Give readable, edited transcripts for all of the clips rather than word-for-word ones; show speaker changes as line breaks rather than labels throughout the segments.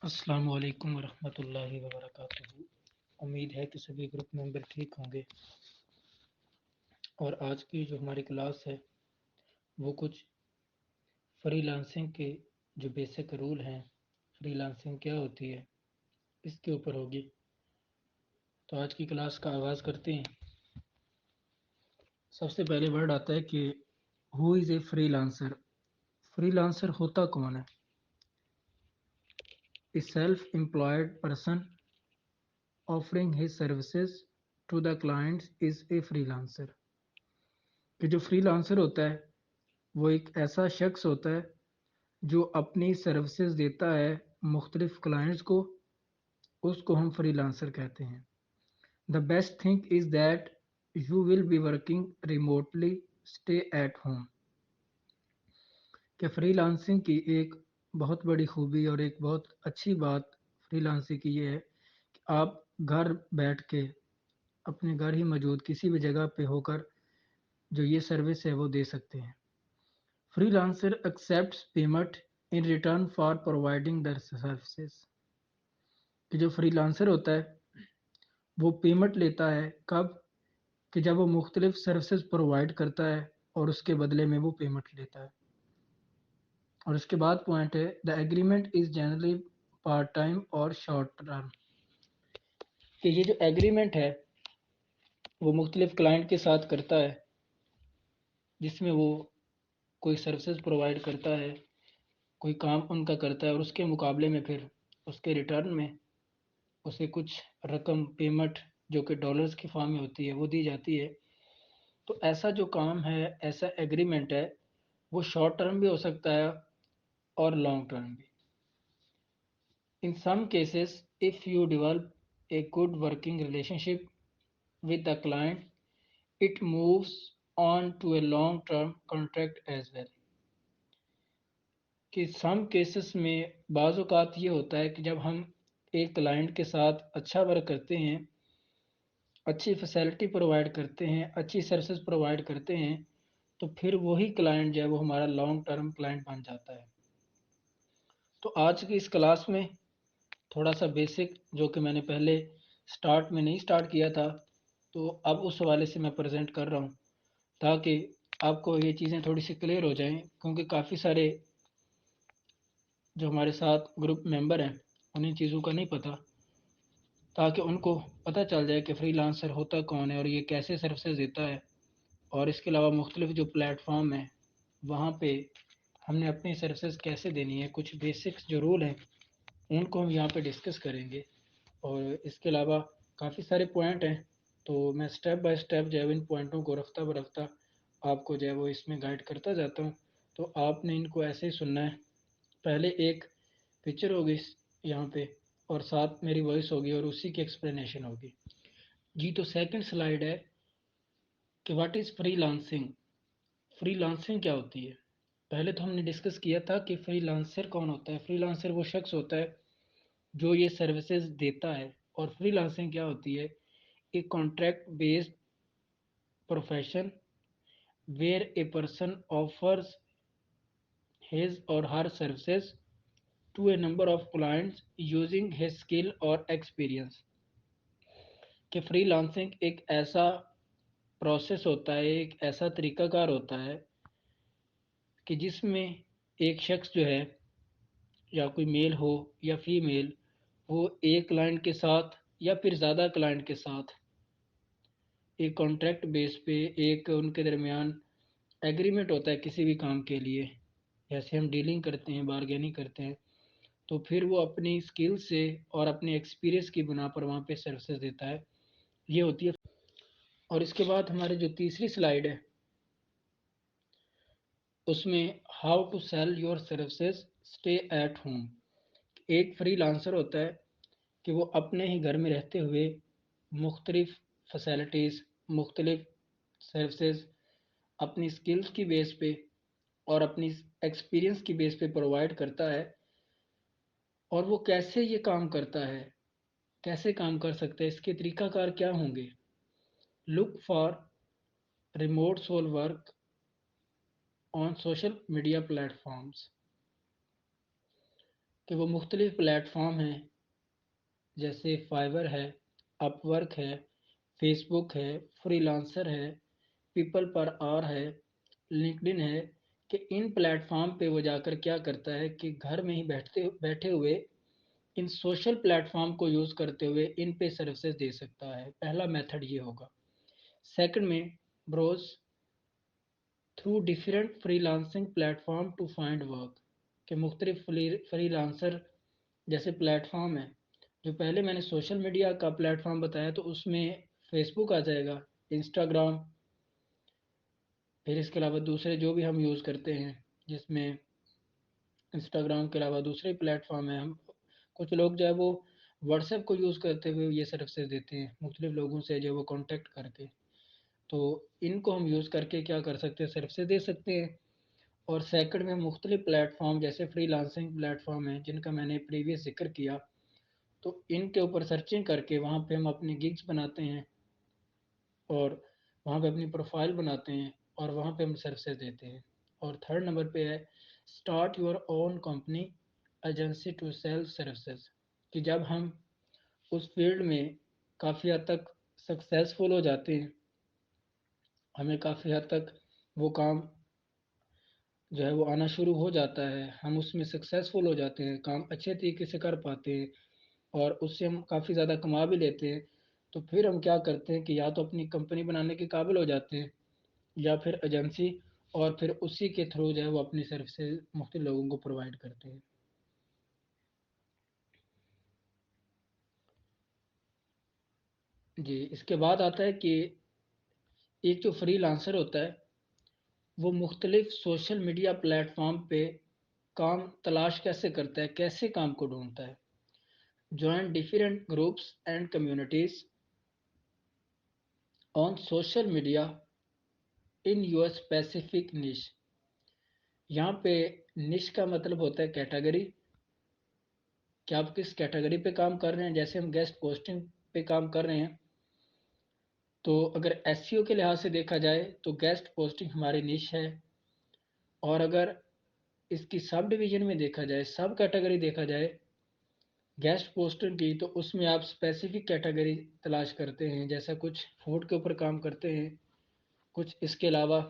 السلام علیکم ورحمۃ اللہ وبرکاتہ۔ امید ہے کہ سبھی گروپ ممبر ٹھیک ہوں گے، اور آج کی جو ہماری کلاس ہے وہ کچھ فری لانسنگ کے جو بیسک رول ہیں، فری لانسنگ کیا ہوتی ہے، اس کے اوپر ہوگی۔ تو آج کی کلاس کا آغاز کرتے ہیں۔ سب سے پہلے ورڈ آتا ہے کہ who is a freelancer. Freelancer ہوتا کون ہے؟ A self employed person offering his services to the clients is a freelancer. کہ جو فری لانسر ہوتا ہے وہ ایک ایسا شخص ہوتا ہے جو اپنی سروسز دیتا ہے مختلف کلائنٹس کو، اس کو ہم فری لانسر کہتے ہیں۔ The best thing is that you will be working remotely stay at home. کہ فری لانسنگ کی ایک بہت بڑی خوبی اور ایک بہت اچھی بات فری لانسنگ کی یہ ہے کہ آپ گھر بیٹھ کے اپنے گھر ہی موجود کسی بھی جگہ پہ ہو کر جو یہ سروس ہے وہ دے سکتے ہیں۔ Freelancer accepts payment in return for providing their services. کہ جو فری لانسر ہوتا ہے وہ پیمنٹ لیتا ہے کب؟ کہ جب وہ مختلف سروسز پرووائڈ کرتا ہے اور اس کے بدلے میں وہ پیمنٹ لیتا ہے۔ اور اس کے بعد پوائنٹ ہے the agreement is generally part time اور شارٹ ٹرم۔ کہ یہ جو ایگریمنٹ ہے وہ مختلف کلائنٹ کے ساتھ کرتا ہے، جس میں وہ کوئی سروسز پرووائڈ کرتا ہے، کوئی کام ان کا کرتا ہے، اور اس کے مقابلے میں پھر اس کے ریٹرن میں اسے کچھ رقم پیمنٹ جو کہ ڈالرز کی فارم میں ہوتی ہے وہ دی جاتی ہے۔ تو ایسا جو کام ہے، ایسا ایگریمنٹ ہے، وہ شارٹ ٹرم بھی ہو سکتا ہے اور لانگ ٹرم بھی۔ In some cases, if you develop a good working relationship with the client, it moves on to a long-term contract as well۔ کہ سم کیسز میں بعض اوقات یہ ہوتا ہے کہ جب ہم ایک کلائنٹ کے ساتھ اچھا ورک کرتے ہیں، اچھی فیسلٹی پرووائڈ کرتے ہیں، اچھی سروسز پرووائڈ کرتے ہیں، تو پھر وہی کلائنٹ جو ہے وہ ہمارا لانگ ٹرم کلائنٹ بن جاتا ہے۔ تو آج کی اس کلاس میں تھوڑا سا بیسک جو کہ میں نے پہلے سٹارٹ میں نہیں سٹارٹ کیا تھا، تو اب اس حوالے سے میں پریزنٹ کر رہا ہوں تاکہ آپ کو یہ چیزیں تھوڑی سی کلیئر ہو جائیں، کیونکہ کافی سارے جو ہمارے ساتھ گروپ ممبر ہیں انہیں چیزوں کا نہیں پتہ، تاکہ ان کو پتہ چل جائے کہ فری لانسر ہوتا کون ہے اور یہ کیسے سروسز دیتا ہے۔ اور اس کے علاوہ مختلف جو پلیٹ فارم ہیں وہاں پہ ہم نے اپنی سروسز کیسے دینی ہے، کچھ بیسکس جو رول ہیں ان کو ہم یہاں پہ ڈسکس کریں گے۔ اور اس کے علاوہ کافی سارے پوائنٹ ہیں، تو میں سٹیپ بائی سٹیپ جو ہے ان پوائنٹوں کو رفتہ برفتہ آپ کو جو ہے وہ اس میں گائیڈ کرتا جاتا ہوں۔ تو آپ نے ان کو ایسے ہی سننا ہے۔ پہلے ایک پکچر ہوگی یہاں پہ اور ساتھ میری وائس ہوگی اور اسی کی ایکسپلینیشن ہوگی۔ جی تو سیکنڈ سلائیڈ ہے کہ what is free lancing. Free lancing کیا ہوتی ہے؟ پہلے تو ہم نے ڈسکس کیا تھا کہ فری لانسر کون ہوتا ہے۔ فری لانسر وہ شخص ہوتا ہے جو یہ سروسز دیتا ہے، اور فری لانسنگ کیا ہوتی ہے؟ ایک contract based profession where a person offers his or her services to a number of clients using his skill or experience۔ کہ فری لانسنگ ایک ایسا پروسیس ہوتا ہے، ایک ایسا طریقہ کار ہوتا ہے کہ جس میں ایک شخص جو ہے، یا کوئی میل ہو یا فیمیل، وہ ایک کلائنٹ کے ساتھ یا پھر زیادہ کلائنٹ کے ساتھ ایک کانٹریکٹ بیس پہ ایک ان کے درمیان ایگریمنٹ ہوتا ہے کسی بھی کام کے لیے، جیسے ہم ڈیلنگ کرتے ہیں، بارگیننگ کرتے ہیں، تو پھر وہ اپنی اسکل سے اور اپنے ایکسپیرینس کی بنا پر وہاں پہ سروسز دیتا ہے، یہ ہوتی ہے۔ اور اس کے بعد ہماری جو تیسری سلائیڈ ہے اس میں how to sell your services stay at home. ایک فری لانسر ہوتا ہے کہ وہ اپنے ہی گھر میں رہتے ہوئے مختلف فیسلٹیز، مختلف سروسز اپنی اسکلس کی بیس پہ اور اپنی ایکسپیرینس کی بیس پہ پرووائڈ کرتا ہے۔ اور وہ کیسے یہ کام کرتا ہے، کیسے کام کر سکتا ہے، اس کے طریقہ کار کیا ہوں گے؟ Look for remote sole work on social media platforms. کہ وہ مختلف پلیٹ فارم ہیں، جیسے فائور ہے، اپ ورک ہے، فیس بک ہے، فری لانسر ہے، پیپل پر آر ہے، لنکڈن ہے، کہ ان پلیٹ فارم پہ وہ جا کر کیا کرتا ہے کہ گھر میں ہی بیٹھے ہوئے ان سوشل پلیٹ فارم کو یوز کرتے ہوئے ان پہ سروسز دے سکتا ہے۔ پہلا میتھڈ یہ ہوگا۔ سیکنڈ میں browse through different freelancing platform to find work, کہ مختلف فری لانسر جیسے پلیٹ فارم ہے، جو پہلے میں نے سوشل میڈیا کا پلیٹ فارم بتایا تو اس میں فیس بک آ جائے گا، انسٹاگرام، پھر اس کے علاوہ دوسرے جو بھی ہم یوز کرتے ہیں، جس میں انسٹاگرام کے علاوہ دوسرے پلیٹ فارم ہیں۔ ہم کچھ لوگ جو ہے وہ واٹس ایپ کو یوز کرتے ہوئے یہ سروسز دیتے ہیں، مختلف لوگوں سے جو وہ کانٹیکٹ کر کے، تو ان کو ہم یوز کر کے کیا کر سکتے ہیں، سروسز دے سکتے ہیں۔ اور سیکنڈ میں مختلف پلیٹ فارم جیسے فری لانسنگ پلیٹ فارم ہیں جن کا میں نے پریویس ذکر کیا، تو ان کے اوپر سرچنگ کر کے وہاں پہ ہم اپنی گگز بناتے ہیں اور وہاں پہ اپنی پروفائل بناتے ہیں اور وہاں پہ ہم سروسز دیتے ہیں۔ اور تھرڈ نمبر پہ ہے start your own company agency to sell services, کہ جب ہم اس فیلڈ میں کافی حد تک سکسیزفل ہو جاتے ہیں، ہمیں کافی حد تک وہ کام جو ہے وہ آنا شروع ہو جاتا ہے، ہم اس میں سکسیزفل ہو جاتے ہیں، کام اچھے طریقے سے کر پاتے ہیں اور اس سے ہم کافی زیادہ کما بھی لیتے ہیں، تو پھر ہم کیا کرتے ہیں کہ یا تو اپنی کمپنی بنانے کے قابل ہو جاتے ہیں یا پھر ایجنسی، اور پھر اسی کے تھرو جو ہے وہ اپنی سروسز مختلف لوگوں کو پرووائڈ کرتے ہیں۔ جی، اس کے بعد آتا ہے کہ ایک جو فری لانسر ہوتا ہے وہ مختلف سوشل میڈیا پلیٹ فارم پہ کام تلاش کیسے کرتا ہے، کیسے کام کو ڈھونڈتا ہے۔ Join different groups and communities on social media in your specific نش۔ یہاں پہ نش کا مطلب ہوتا ہے کیٹیگری، کہ آپ کس کیٹیگری پہ کام کر رہے ہیں۔ جیسے ہم گیسٹ پوسٹنگ پہ کام کر رہے ہیں تو اگر ایس سی او کے لحاظ سے دیکھا جائے تو گیسٹ پوسٹنگ ہماری نش ہے، اور اگر اس کی سب ڈویژن میں دیکھا جائے، سب کیٹیگری دیکھا جائے گیسٹ پوسٹنگ کی، تو اس میں آپ اسپیسیفک کیٹیگری تلاش کرتے ہیں، جیسا کچھ فوڈ کے اوپر کام کرتے ہیں، کچھ اس کے علاوہ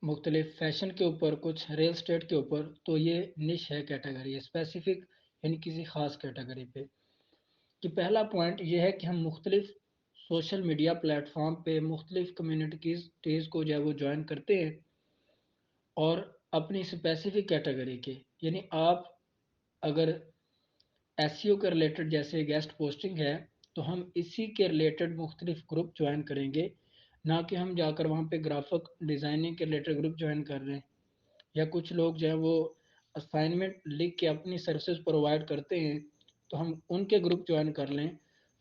مختلف فیشن کے اوپر، کچھ ریل اسٹیٹ کے اوپر، تو یہ نش ہے، کیٹیگری ہے اسپیسیفک، یعنی کسی خاص کیٹیگری پہ۔ کہ پہلا پوائنٹ یہ ہے کہ ہم مختلف سوشل میڈیا پلیٹ فارم پہ مختلف کمیونٹیز کو جو ہے وہ جوائن کرتے ہیں اور اپنی اسپیسیفک کیٹیگری کے، یعنی آپ اگر ایس سی او کے ریلیٹڈ جیسے گیسٹ پوسٹنگ ہے تو ہم اسی کے ریلیٹڈ مختلف گروپ جوائن کریں گے، نہ کہ ہم جا کر وہاں پہ گرافک ڈیزائننگ کے ریلیٹڈ گروپ جوائن کر رہے ہیں، یا کچھ لوگ جو ہیں وہ اسائنمنٹ لکھ کے اپنی سروسز پرووائڈ کرتے ہیں تو ہم ان کے گروپ جوائن کر لیں،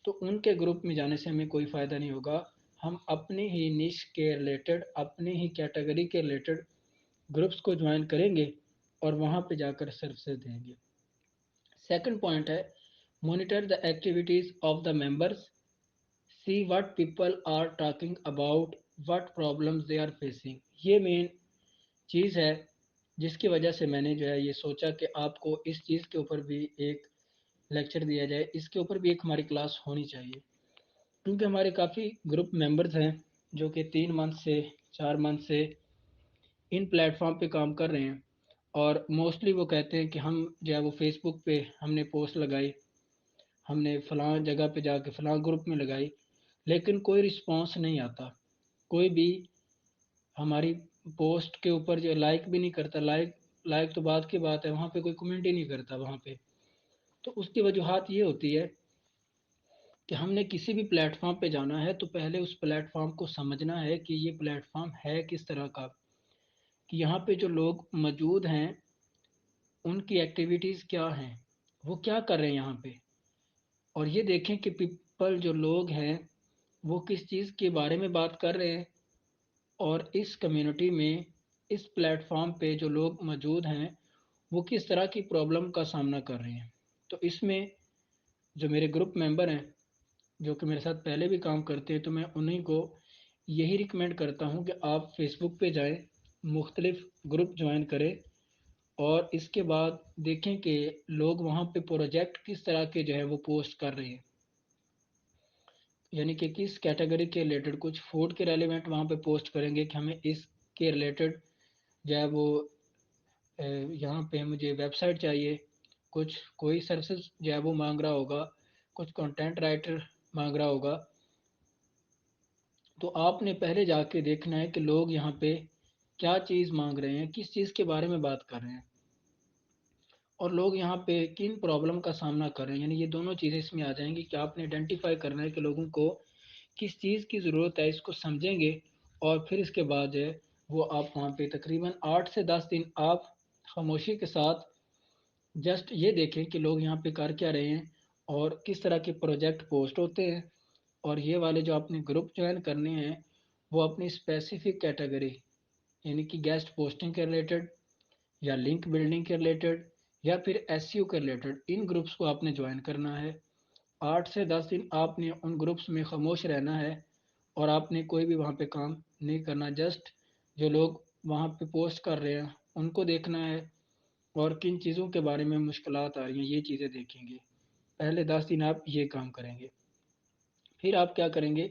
تو ان کے گروپ میں جانے سے ہمیں کوئی فائدہ نہیں ہوگا۔ ہم اپنی ہی نش کے ریلیٹڈ، اپنی ہی کیٹیگری کے ریلیٹڈ گروپس کو جوائن کریں گے اور وہاں پہ جا کر سروسز دیں گے۔ سیکنڈ پوائنٹ ہے monitor the activities of the members, see what people are talking about, what problems they are facing. یہ مین چیز ہے جس کی وجہ سے میں نے جو ہے یہ سوچا کہ آپ کو اس چیز کے اوپر بھی ایک لیکچر دیا جائے، اس کے اوپر بھی ایک ہماری کلاس ہونی چاہیے، کیونکہ ہمارے کافی گروپ ممبرز ہیں جو کہ 3 منتھ سے 4 منتھ سے ان پلیٹ فارم پہ کام کر رہے ہیں، اور موسٹلی وہ کہتے ہیں کہ ہم جو ہے وہ فیس بک پہ ہم نے پوسٹ لگائی، ہم نے فلاں جگہ پہ جا کے فلاں گروپ میں لگائی، لیکن کوئی رسپانس نہیں آتا، کوئی بھی ہماری پوسٹ کے اوپر جو لائک بھی نہیں کرتا، لائک تو بعد کی بات ہے، وہاں پہ کوئی کمنٹ ہی نہیں کرتا وہاں پہ۔ تو اس کی وجوہات یہ ہوتی ہے کہ ہم نے کسی بھی پلیٹ فارم پہ جانا ہے تو پہلے اس پلیٹ فارم کو سمجھنا ہے کہ یہ پلیٹ فارم ہے کس طرح کا، کہ یہاں پہ جو لوگ موجود ہیں ان کی ایکٹیویٹیز کیا ہیں، وہ کیا کر رہے ہیں یہاں پہ، اور یہ دیکھیں کہ پیپل جو لوگ ہیں وہ کس چیز کے بارے میں بات کر رہے ہیں، اور اس کمیونٹی میں اس پلیٹ فارم پہ جو لوگ موجود ہیں وہ کس طرح کی پرابلم کا سامنا کر رہے ہیں۔ تو اس میں جو میرے گروپ ممبر ہیں جو کہ میرے ساتھ پہلے بھی کام کرتے ہیں، تو میں انہیں کو یہی ریکمینڈ کرتا ہوں کہ آپ فیس بک پہ جائیں، مختلف گروپ جوائن کریں اور اس کے بعد دیکھیں کہ لوگ وہاں پہ پروجیکٹ کس طرح کے جو ہے وہ پوسٹ کر رہے ہیں، یعنی کہ کس کیٹیگری کے ریلیٹڈ، کچھ فوڈ کے ریلیونٹ وہاں پہ پوسٹ کریں گے کہ ہمیں اس کے ریلیٹڈ جو ہے وہ یہاں پہ مجھے ویب سائٹ چاہیے، کچھ کوئی سروسز جو ہے وہ مانگ رہا ہوگا، کچھ کنٹینٹ رائٹر مانگ رہا ہوگا۔ تو آپ نے پہلے جا کے دیکھنا ہے کہ لوگ یہاں پہ کیا چیز مانگ رہے ہیں، کس چیز کے بارے میں بات کر رہے ہیں، اور لوگ یہاں پہ کن پرابلم کا سامنا کر رہے ہیں۔ یعنی یہ دونوں چیزیں اس میں آ جائیں گی کہ آپ نے آئیڈینٹیفائی کرنا ہے کہ لوگوں کو کس چیز کی ضرورت ہے، اس کو سمجھیں گے، اور پھر اس کے بعد جو ہے وہ آپ وہاں پہ تقریباً 8 سے 10 دن آپ خاموشی کے ساتھ جسٹ یہ دیکھیں کہ لوگ یہاں پہ کر کیا رہے ہیں اور کس طرح کے پروجیکٹ پوسٹ ہوتے ہیں، اور یہ والے جو آپ نے گروپ جوائن کرنے ہیں وہ اپنی اسپیسیفک کیٹیگری، یعنی کہ گیسٹ پوسٹنگ کے ریلیٹڈ یا لنک بلڈنگ کے ریلیٹڈ یا پھر ایس سی او کے ریلیٹڈ، ان گروپس کو آپ نے جوائن کرنا ہے۔ 8 سے 10 دن آپ نے ان گروپس میں خاموش رہنا ہے، اور آپ نے کوئی بھی وہاں پہ کام نہیں کرنا، جسٹ جو لوگ وہاں پہ پوسٹ کر رہے ہیں ان کو دیکھنا ہے، اور کن چیزوں کے بارے میں مشکلات آ رہی ہیں یہ چیزیں دیکھیں گے۔ پہلے 10 دن آپ یہ کام کریں گے۔ پھر آپ کیا کریں گے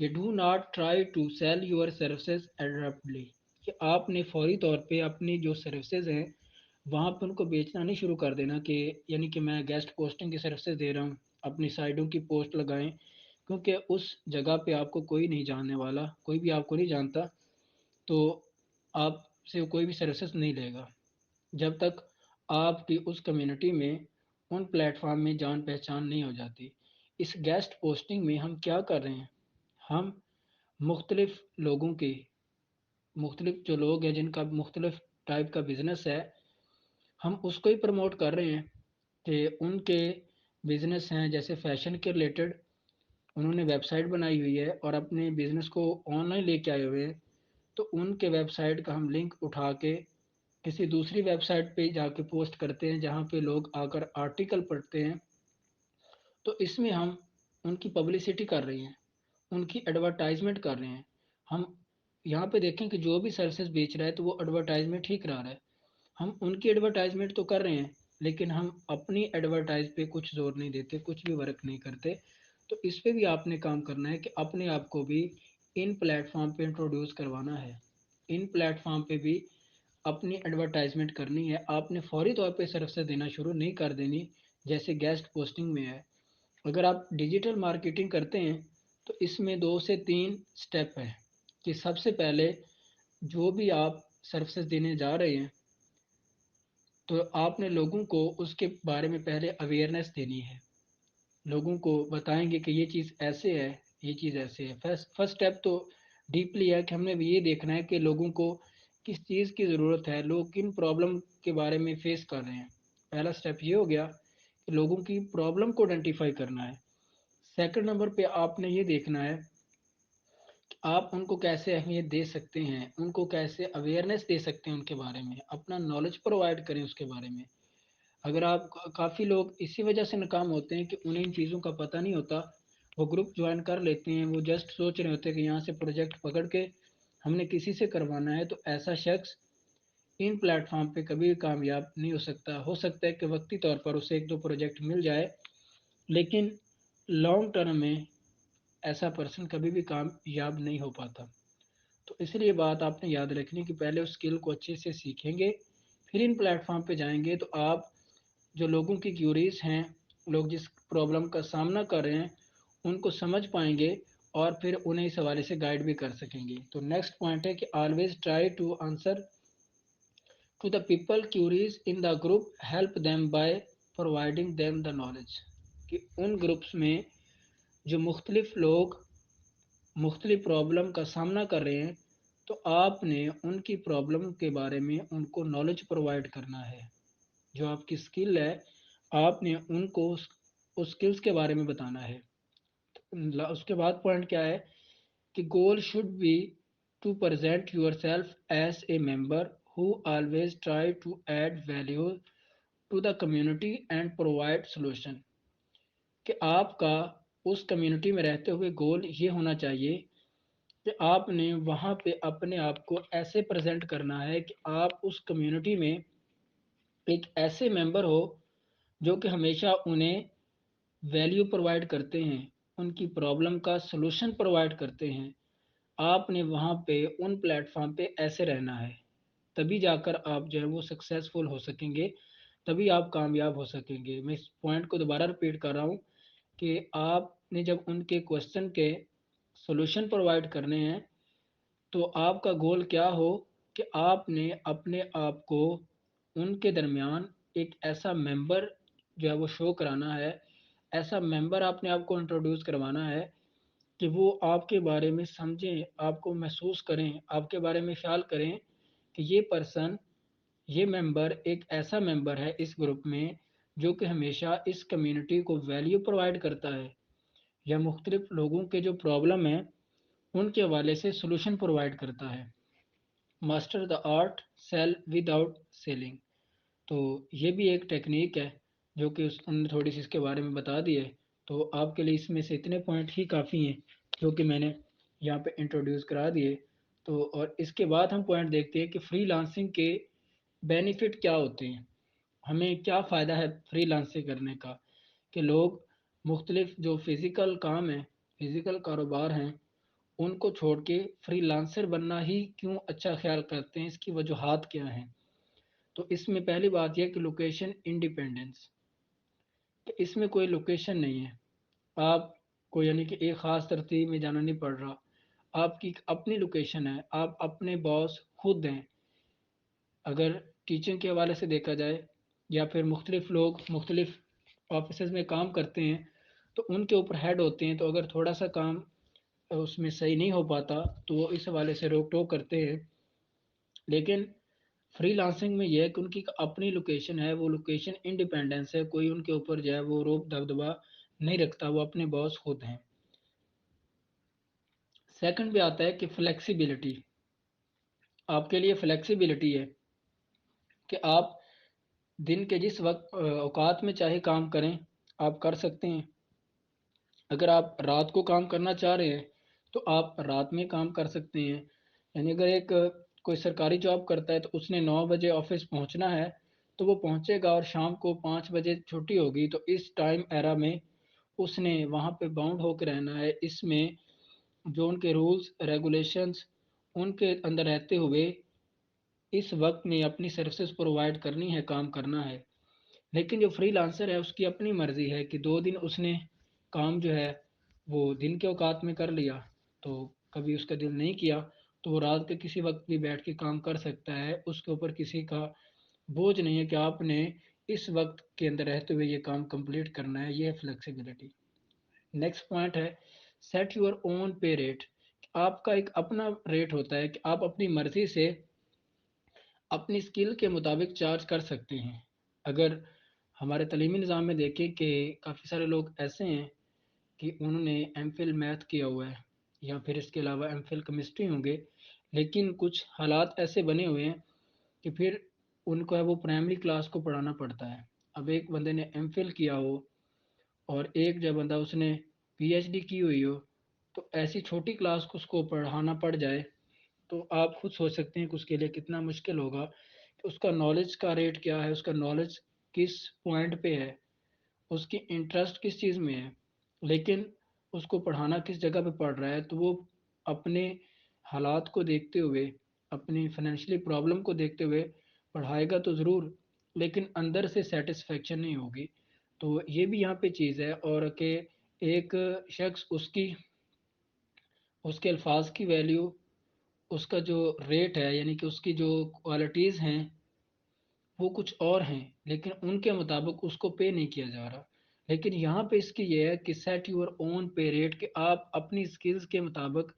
کہ do not try to sell your services abruptly, کہ آپ نے فوری طور پہ اپنی جو سروسز ہیں وہاں پہ ان کو بیچنا نہیں شروع کر دینا، کہ یعنی کہ میں گیسٹ پوسٹنگ کی سروسز دے رہا ہوں، اپنی سائٹوں کی پوسٹ لگائیں، کیونکہ اس جگہ پہ آپ کو کوئی نہیں جاننے والا، کوئی بھی آپ کو نہیں جانتا، تو آپ سے کوئی بھی سروسز نہیں لے گا جب تک آپ کی اس کمیونٹی میں ان پلیٹ فارم میں جان پہچان نہیں ہو جاتی۔ اس گیسٹ پوسٹنگ میں ہم کیا کر رہے ہیں، ہم مختلف لوگوں کے، مختلف جو لوگ ہیں جن کا مختلف ٹائپ کا بزنس ہے، ہم اس کو ہی پروموٹ کر رہے ہیں کہ ان کے بزنس ہیں جیسے فیشن کے ریلیٹڈ، انہوں نے ویب سائٹ بنائی ہوئی ہے اور اپنے بزنس کو آن لائن لے کے آئے ہوئے ہیں، تو ان کے ویب سائٹ کا ہم لنک اٹھا کے کسی دوسری ویب سائٹ پہ جا کے پوسٹ کرتے ہیں جہاں پہ لوگ آ کر آرٹیکل پڑھتے ہیں، تو اس میں ہم ان کی پبلسٹی کر رہے ہیں، ان کی ایڈورٹائزمنٹ کر رہے ہیں۔ ہم یہاں پہ دیکھیں کہ جو بھی سروسز بیچ رہا ہے تو وہ ایڈورٹائزمنٹ ہی کرا رہا ہے، ہم ان کی ایڈورٹائزمنٹ تو کر رہے ہیں لیکن ہم اپنی ایڈورٹائز پہ کچھ زور نہیں دیتے، کچھ بھی ورک نہیں کرتے۔ تو اس پہ بھی آپ نے کام کرنا ہے کہ اپنے آپ کو بھی ان پلیٹ فارم پہ انٹروڈیوس کروانا ہے، ان پلیٹ فارم پہ بھی اپنی ایڈورٹائزمنٹ کرنی ہے۔ آپ نے فوری طور پہ سروسز دینا شروع نہیں کر دینی جیسے گیسٹ پوسٹنگ میں ہے۔ اگر آپ ڈیجیٹل مارکیٹنگ کرتے ہیں تو اس میں 2 سے 3 سٹیپ ہیں کہ سب سے پہلے جو بھی آپ سروسز دینے جا رہے ہیں تو آپ نے لوگوں کو اس کے بارے میں پہلے اویئرنیس دینی ہے، لوگوں کو بتائیں گے کہ یہ چیز ایسے ہے، یہ چیز ایسے ہے۔ فرسٹ سٹیپ تو ڈیپلی ہے کہ ہم نے بھی یہ دیکھنا ہے کہ لوگوں کو کس چیز کی ضرورت ہے، لوگ کن پرابلم کے بارے میں فیس کر رہے ہیں۔ پہلا سٹیپ یہ ہو گیا کہ لوگوں کی پرابلم کو آئیڈینٹیفائی کرنا ہے۔ سیکنڈ نمبر پہ آپ نے یہ دیکھنا ہے کہ آپ ان کو کیسے اہمیت دے سکتے ہیں، ان کو کیسے اویئرنیس دے سکتے ہیں، ان کے بارے میں اپنا نالج پرووائڈ کریں اس کے بارے میں۔ اگر آپ کافی لوگ اسی وجہ سے ناکام ہوتے ہیں کہ انہیں ان چیزوں کا پتہ نہیں ہوتا، وہ گروپ جوائن کر لیتے ہیں، وہ جسٹ سوچ رہے ہوتے ہیں کہ یہاں سے پروجیکٹ پکڑ کے ہم نے کسی سے کروانا ہے، تو ایسا شخص ان پلیٹ فارم پہ کبھی کامیاب نہیں ہو سکتا ہے کہ وقتی طور پر اسے 1 2 پروجیکٹ مل جائے، لیکن لانگ ٹرم میں ایسا پرسن کبھی بھی کامیاب نہیں ہو پاتا۔ تو اس لیے بات آپ نے یاد رکھنی کہ پہلے اس اسکل کو اچھے سے سیکھیں گے، پھر ان پلیٹ فارم پہ جائیں گے تو آپ جو لوگوں کی کیوریز ہیں، لوگ جس پرابلم کا سامنا کر رہے ہیں ان کو سمجھ پائیں گے اور پھر انہیں اس حوالے سے گائیڈ بھی کر سکیں گے۔ تو نیکسٹ پوائنٹ ہے کہ always try to answer to the people queries in the group, help them by providing them the knowledge, کہ ان گروپس میں جو مختلف لوگ مختلف پرابلم کا سامنا کر رہے ہیں تو آپ نے ان کی پرابلم کے بارے میں ان کو نالج پرووائڈ کرنا ہے، جو آپ کی اسکل ہے آپ نے ان کو اس اسکلس کے بارے میں بتانا ہے۔ اس کے بعد پوائنٹ کیا ہے کہ goal should be to present yourself as a member who always try to add value to the community and provide solution, کہ آپ کا اس کمیونٹی میں رہتے ہوئے گول یہ ہونا چاہیے کہ آپ نے وہاں پہ اپنے آپ کو ایسے پریزنٹ کرنا ہے کہ آپ اس کمیونٹی میں ایک ایسے ممبر ہو جو کہ ہمیشہ انہیں ویلیو پرووائڈ کرتے ہیں، ان کی پرابلم کا سلوشن پرووائڈ کرتے ہیں۔ آپ نے وہاں پہ ان پلیٹ فارم پہ ایسے رہنا ہے، تبھی جا کر آپ جو ہے وہ سکسیزفل ہو سکیں گے، تبھی آپ کامیاب ہو سکیں گے۔ میں اس پوائنٹ کو دوبارہ رپیٹ کر رہا ہوں کہ آپ نے جب ان کے کوشچن کے سولوشن پرووائڈ کرنے ہیں تو آپ کا گول کیا ہو کہ آپ نے اپنے آپ کو ان کے درمیان ایک ایسا ممبر جو ہے وہ شو کرانا ہے، ایسا ممبر آپ نے آپ کو انٹروڈیوس کروانا ہے کہ وہ آپ کے بارے میں سمجھیں، آپ کو محسوس کریں، آپ کے بارے میں خیال کریں کہ یہ پرسن، یہ ممبر ایک ایسا ممبر ہے اس گروپ میں جو کہ ہمیشہ اس کمیونٹی کو ویلیو پرووائڈ کرتا ہے، یا مختلف لوگوں کے جو پرابلم ہیں ان کے حوالے سے سلوشن پرووائڈ کرتا ہے۔ Master the art sell without selling, تو یہ بھی ایک ٹیکنیک ہے جو کہ انہوں نے تھوڑی سی اس کے بارے میں بتا دی ہے۔ تو آپ کے لیے اس میں سے اتنے پوائنٹ ہی کافی ہیں جو کہ میں نے یہاں پہ انٹروڈیوس کرا دیے۔ تو اور اس کے بعد ہم پوائنٹ دیکھتے ہیں کہ فری لانسنگ کے بینیفٹ کیا ہوتے ہیں، ہمیں کیا فائدہ ہے فری لانسنگ کرنے کا، کہ لوگ مختلف جو فزیکل کام ہیں، فزیکل کاروبار ہیں، ان کو چھوڑ کے فری لانسر بننا ہی کیوں اچھا خیال کرتے ہیں، اس کی وجوہات کیا ہیں۔ تو اس میں پہلی بات یہ کہ لوکیشن انڈیپینڈنس، کہ اس میں کوئی لوکیشن نہیں ہے، آپ کو یعنی کہ ایک خاص ترتیب میں جانا نہیں پڑ رہا، آپ کی اپنی لوکیشن ہے، آپ اپنے باس خود ہیں۔ اگر ٹیچنگ کے حوالے سے دیکھا جائے یا پھر مختلف لوگ مختلف آفیسز میں کام کرتے ہیں تو ان کے اوپر ہیڈ ہوتے ہیں، تو اگر تھوڑا سا کام اس میں صحیح نہیں ہو پاتا تو وہ اس حوالے سے روک ٹوک کرتے ہیں۔ لیکن فری لانسنگ میں یہ ہے کہ ان کی اپنی لوکیشن ہے، وہ لوکیشن انڈیپینڈنس ہے، کوئی ان کے اوپر جو ہے وہ روک دبدبا نہیں رکھتا، وہ اپنے باس خود ہیں۔ سیکنڈ پہ آتا ہے کہ فلیکسیبلٹی، آپ کے لیے فلیکسیبلٹی ہے کہ آپ دن کے جس وقت اوقات میں چاہے کام کریں، آپ کر سکتے ہیں۔ اگر آپ رات کو کام کرنا چاہ رہے ہیں تو آپ رات میں کام کر سکتے ہیں، یعنی اگر ایک کوئی سرکاری جاب کرتا ہے تو اس نے 9 بجے آفس پہنچنا ہے تو وہ پہنچے گا، اور شام کو 5 بجے چھٹی ہوگی، تو اس ٹائم ایرا میں اس نے وہاں پہ باؤنڈ ہو کے رہنا ہے۔ اس میں جو ان کے رولز ریگولیشنز ان کے اندر رہتے ہوئے اس وقت میں اپنی سروسز پرووائڈ کرنی ہے، کام کرنا ہے۔ لیکن جو فری لانسر ہے اس کی اپنی مرضی ہے کہ 2 دن اس نے کام جو ہے وہ دن کے اوقات میں کر لیا، تو کبھی اس کا دل نہیں کیا تو وہ رات کے کسی وقت بھی بیٹھ کے کام کر سکتا ہے، اس کے اوپر کسی کا بوجھ نہیں ہے کہ آپ نے اس وقت کے اندر رہتے ہوئے یہ کام کمپلیٹ کرنا ہے، یہ ہے فلیکسیبلٹی۔ نیکسٹ پوائنٹ ہے set your own pay rate, آپ کا ایک اپنا ریٹ ہوتا ہے کہ آپ اپنی مرضی سے اپنی اسکل کے مطابق چارج کر سکتے ہیں۔ اگر ہمارے تعلیمی نظام میں دیکھیں کہ کافی سارے لوگ ایسے ہیں کہ انہوں نے ایم فل میتھ کیا ہوا ہے یا پھر اس کے علاوہ ایم فل کیمسٹری ہوں گے، لیکن کچھ حالات ایسے بنے ہوئے ہیں کہ پھر ان کو ہے وہ پرائمری کلاس کو پڑھانا پڑتا ہے۔ اب ایک بندے نے ایم فل کیا ہو اور ایک جب بندہ اس نے پی ایچ ڈی کی ہوئی ہو، تو ایسی چھوٹی کلاس کو اس کو پڑھانا پڑ جائے تو آپ خود سوچ سکتے ہیں کہ اس کے لیے کتنا مشکل ہوگا کہ اس کا نالج کا ریٹ کیا ہے، اس کا نالج کس پوائنٹ پہ ہے، اس کی انٹرسٹ کس چیز میں ہے، لیکن اس کو پڑھانا کس جگہ پہ پڑھ رہا ہے، تو وہ اپنے حالات کو دیکھتے ہوئے، اپنی فائنینشلی پرابلم کو دیکھتے ہوئے پڑھائے گا تو ضرور، لیکن اندر سے سیٹسفیکشن نہیں ہوگی۔ تو یہ بھی یہاں پہ چیز ہے، اور کہ ایک شخص اس کے الفاظ کی ویلیو، اس کا جو ریٹ ہے یعنی کہ اس کی جو کوالٹیز ہیں وہ کچھ اور ہیں، لیکن ان کے مطابق اس کو پے نہیں کیا جا رہا۔ لیکن یہاں پہ اس کی یہ ہے کہ set your own pay rate, کہ آپ اپنی سکلز کے مطابق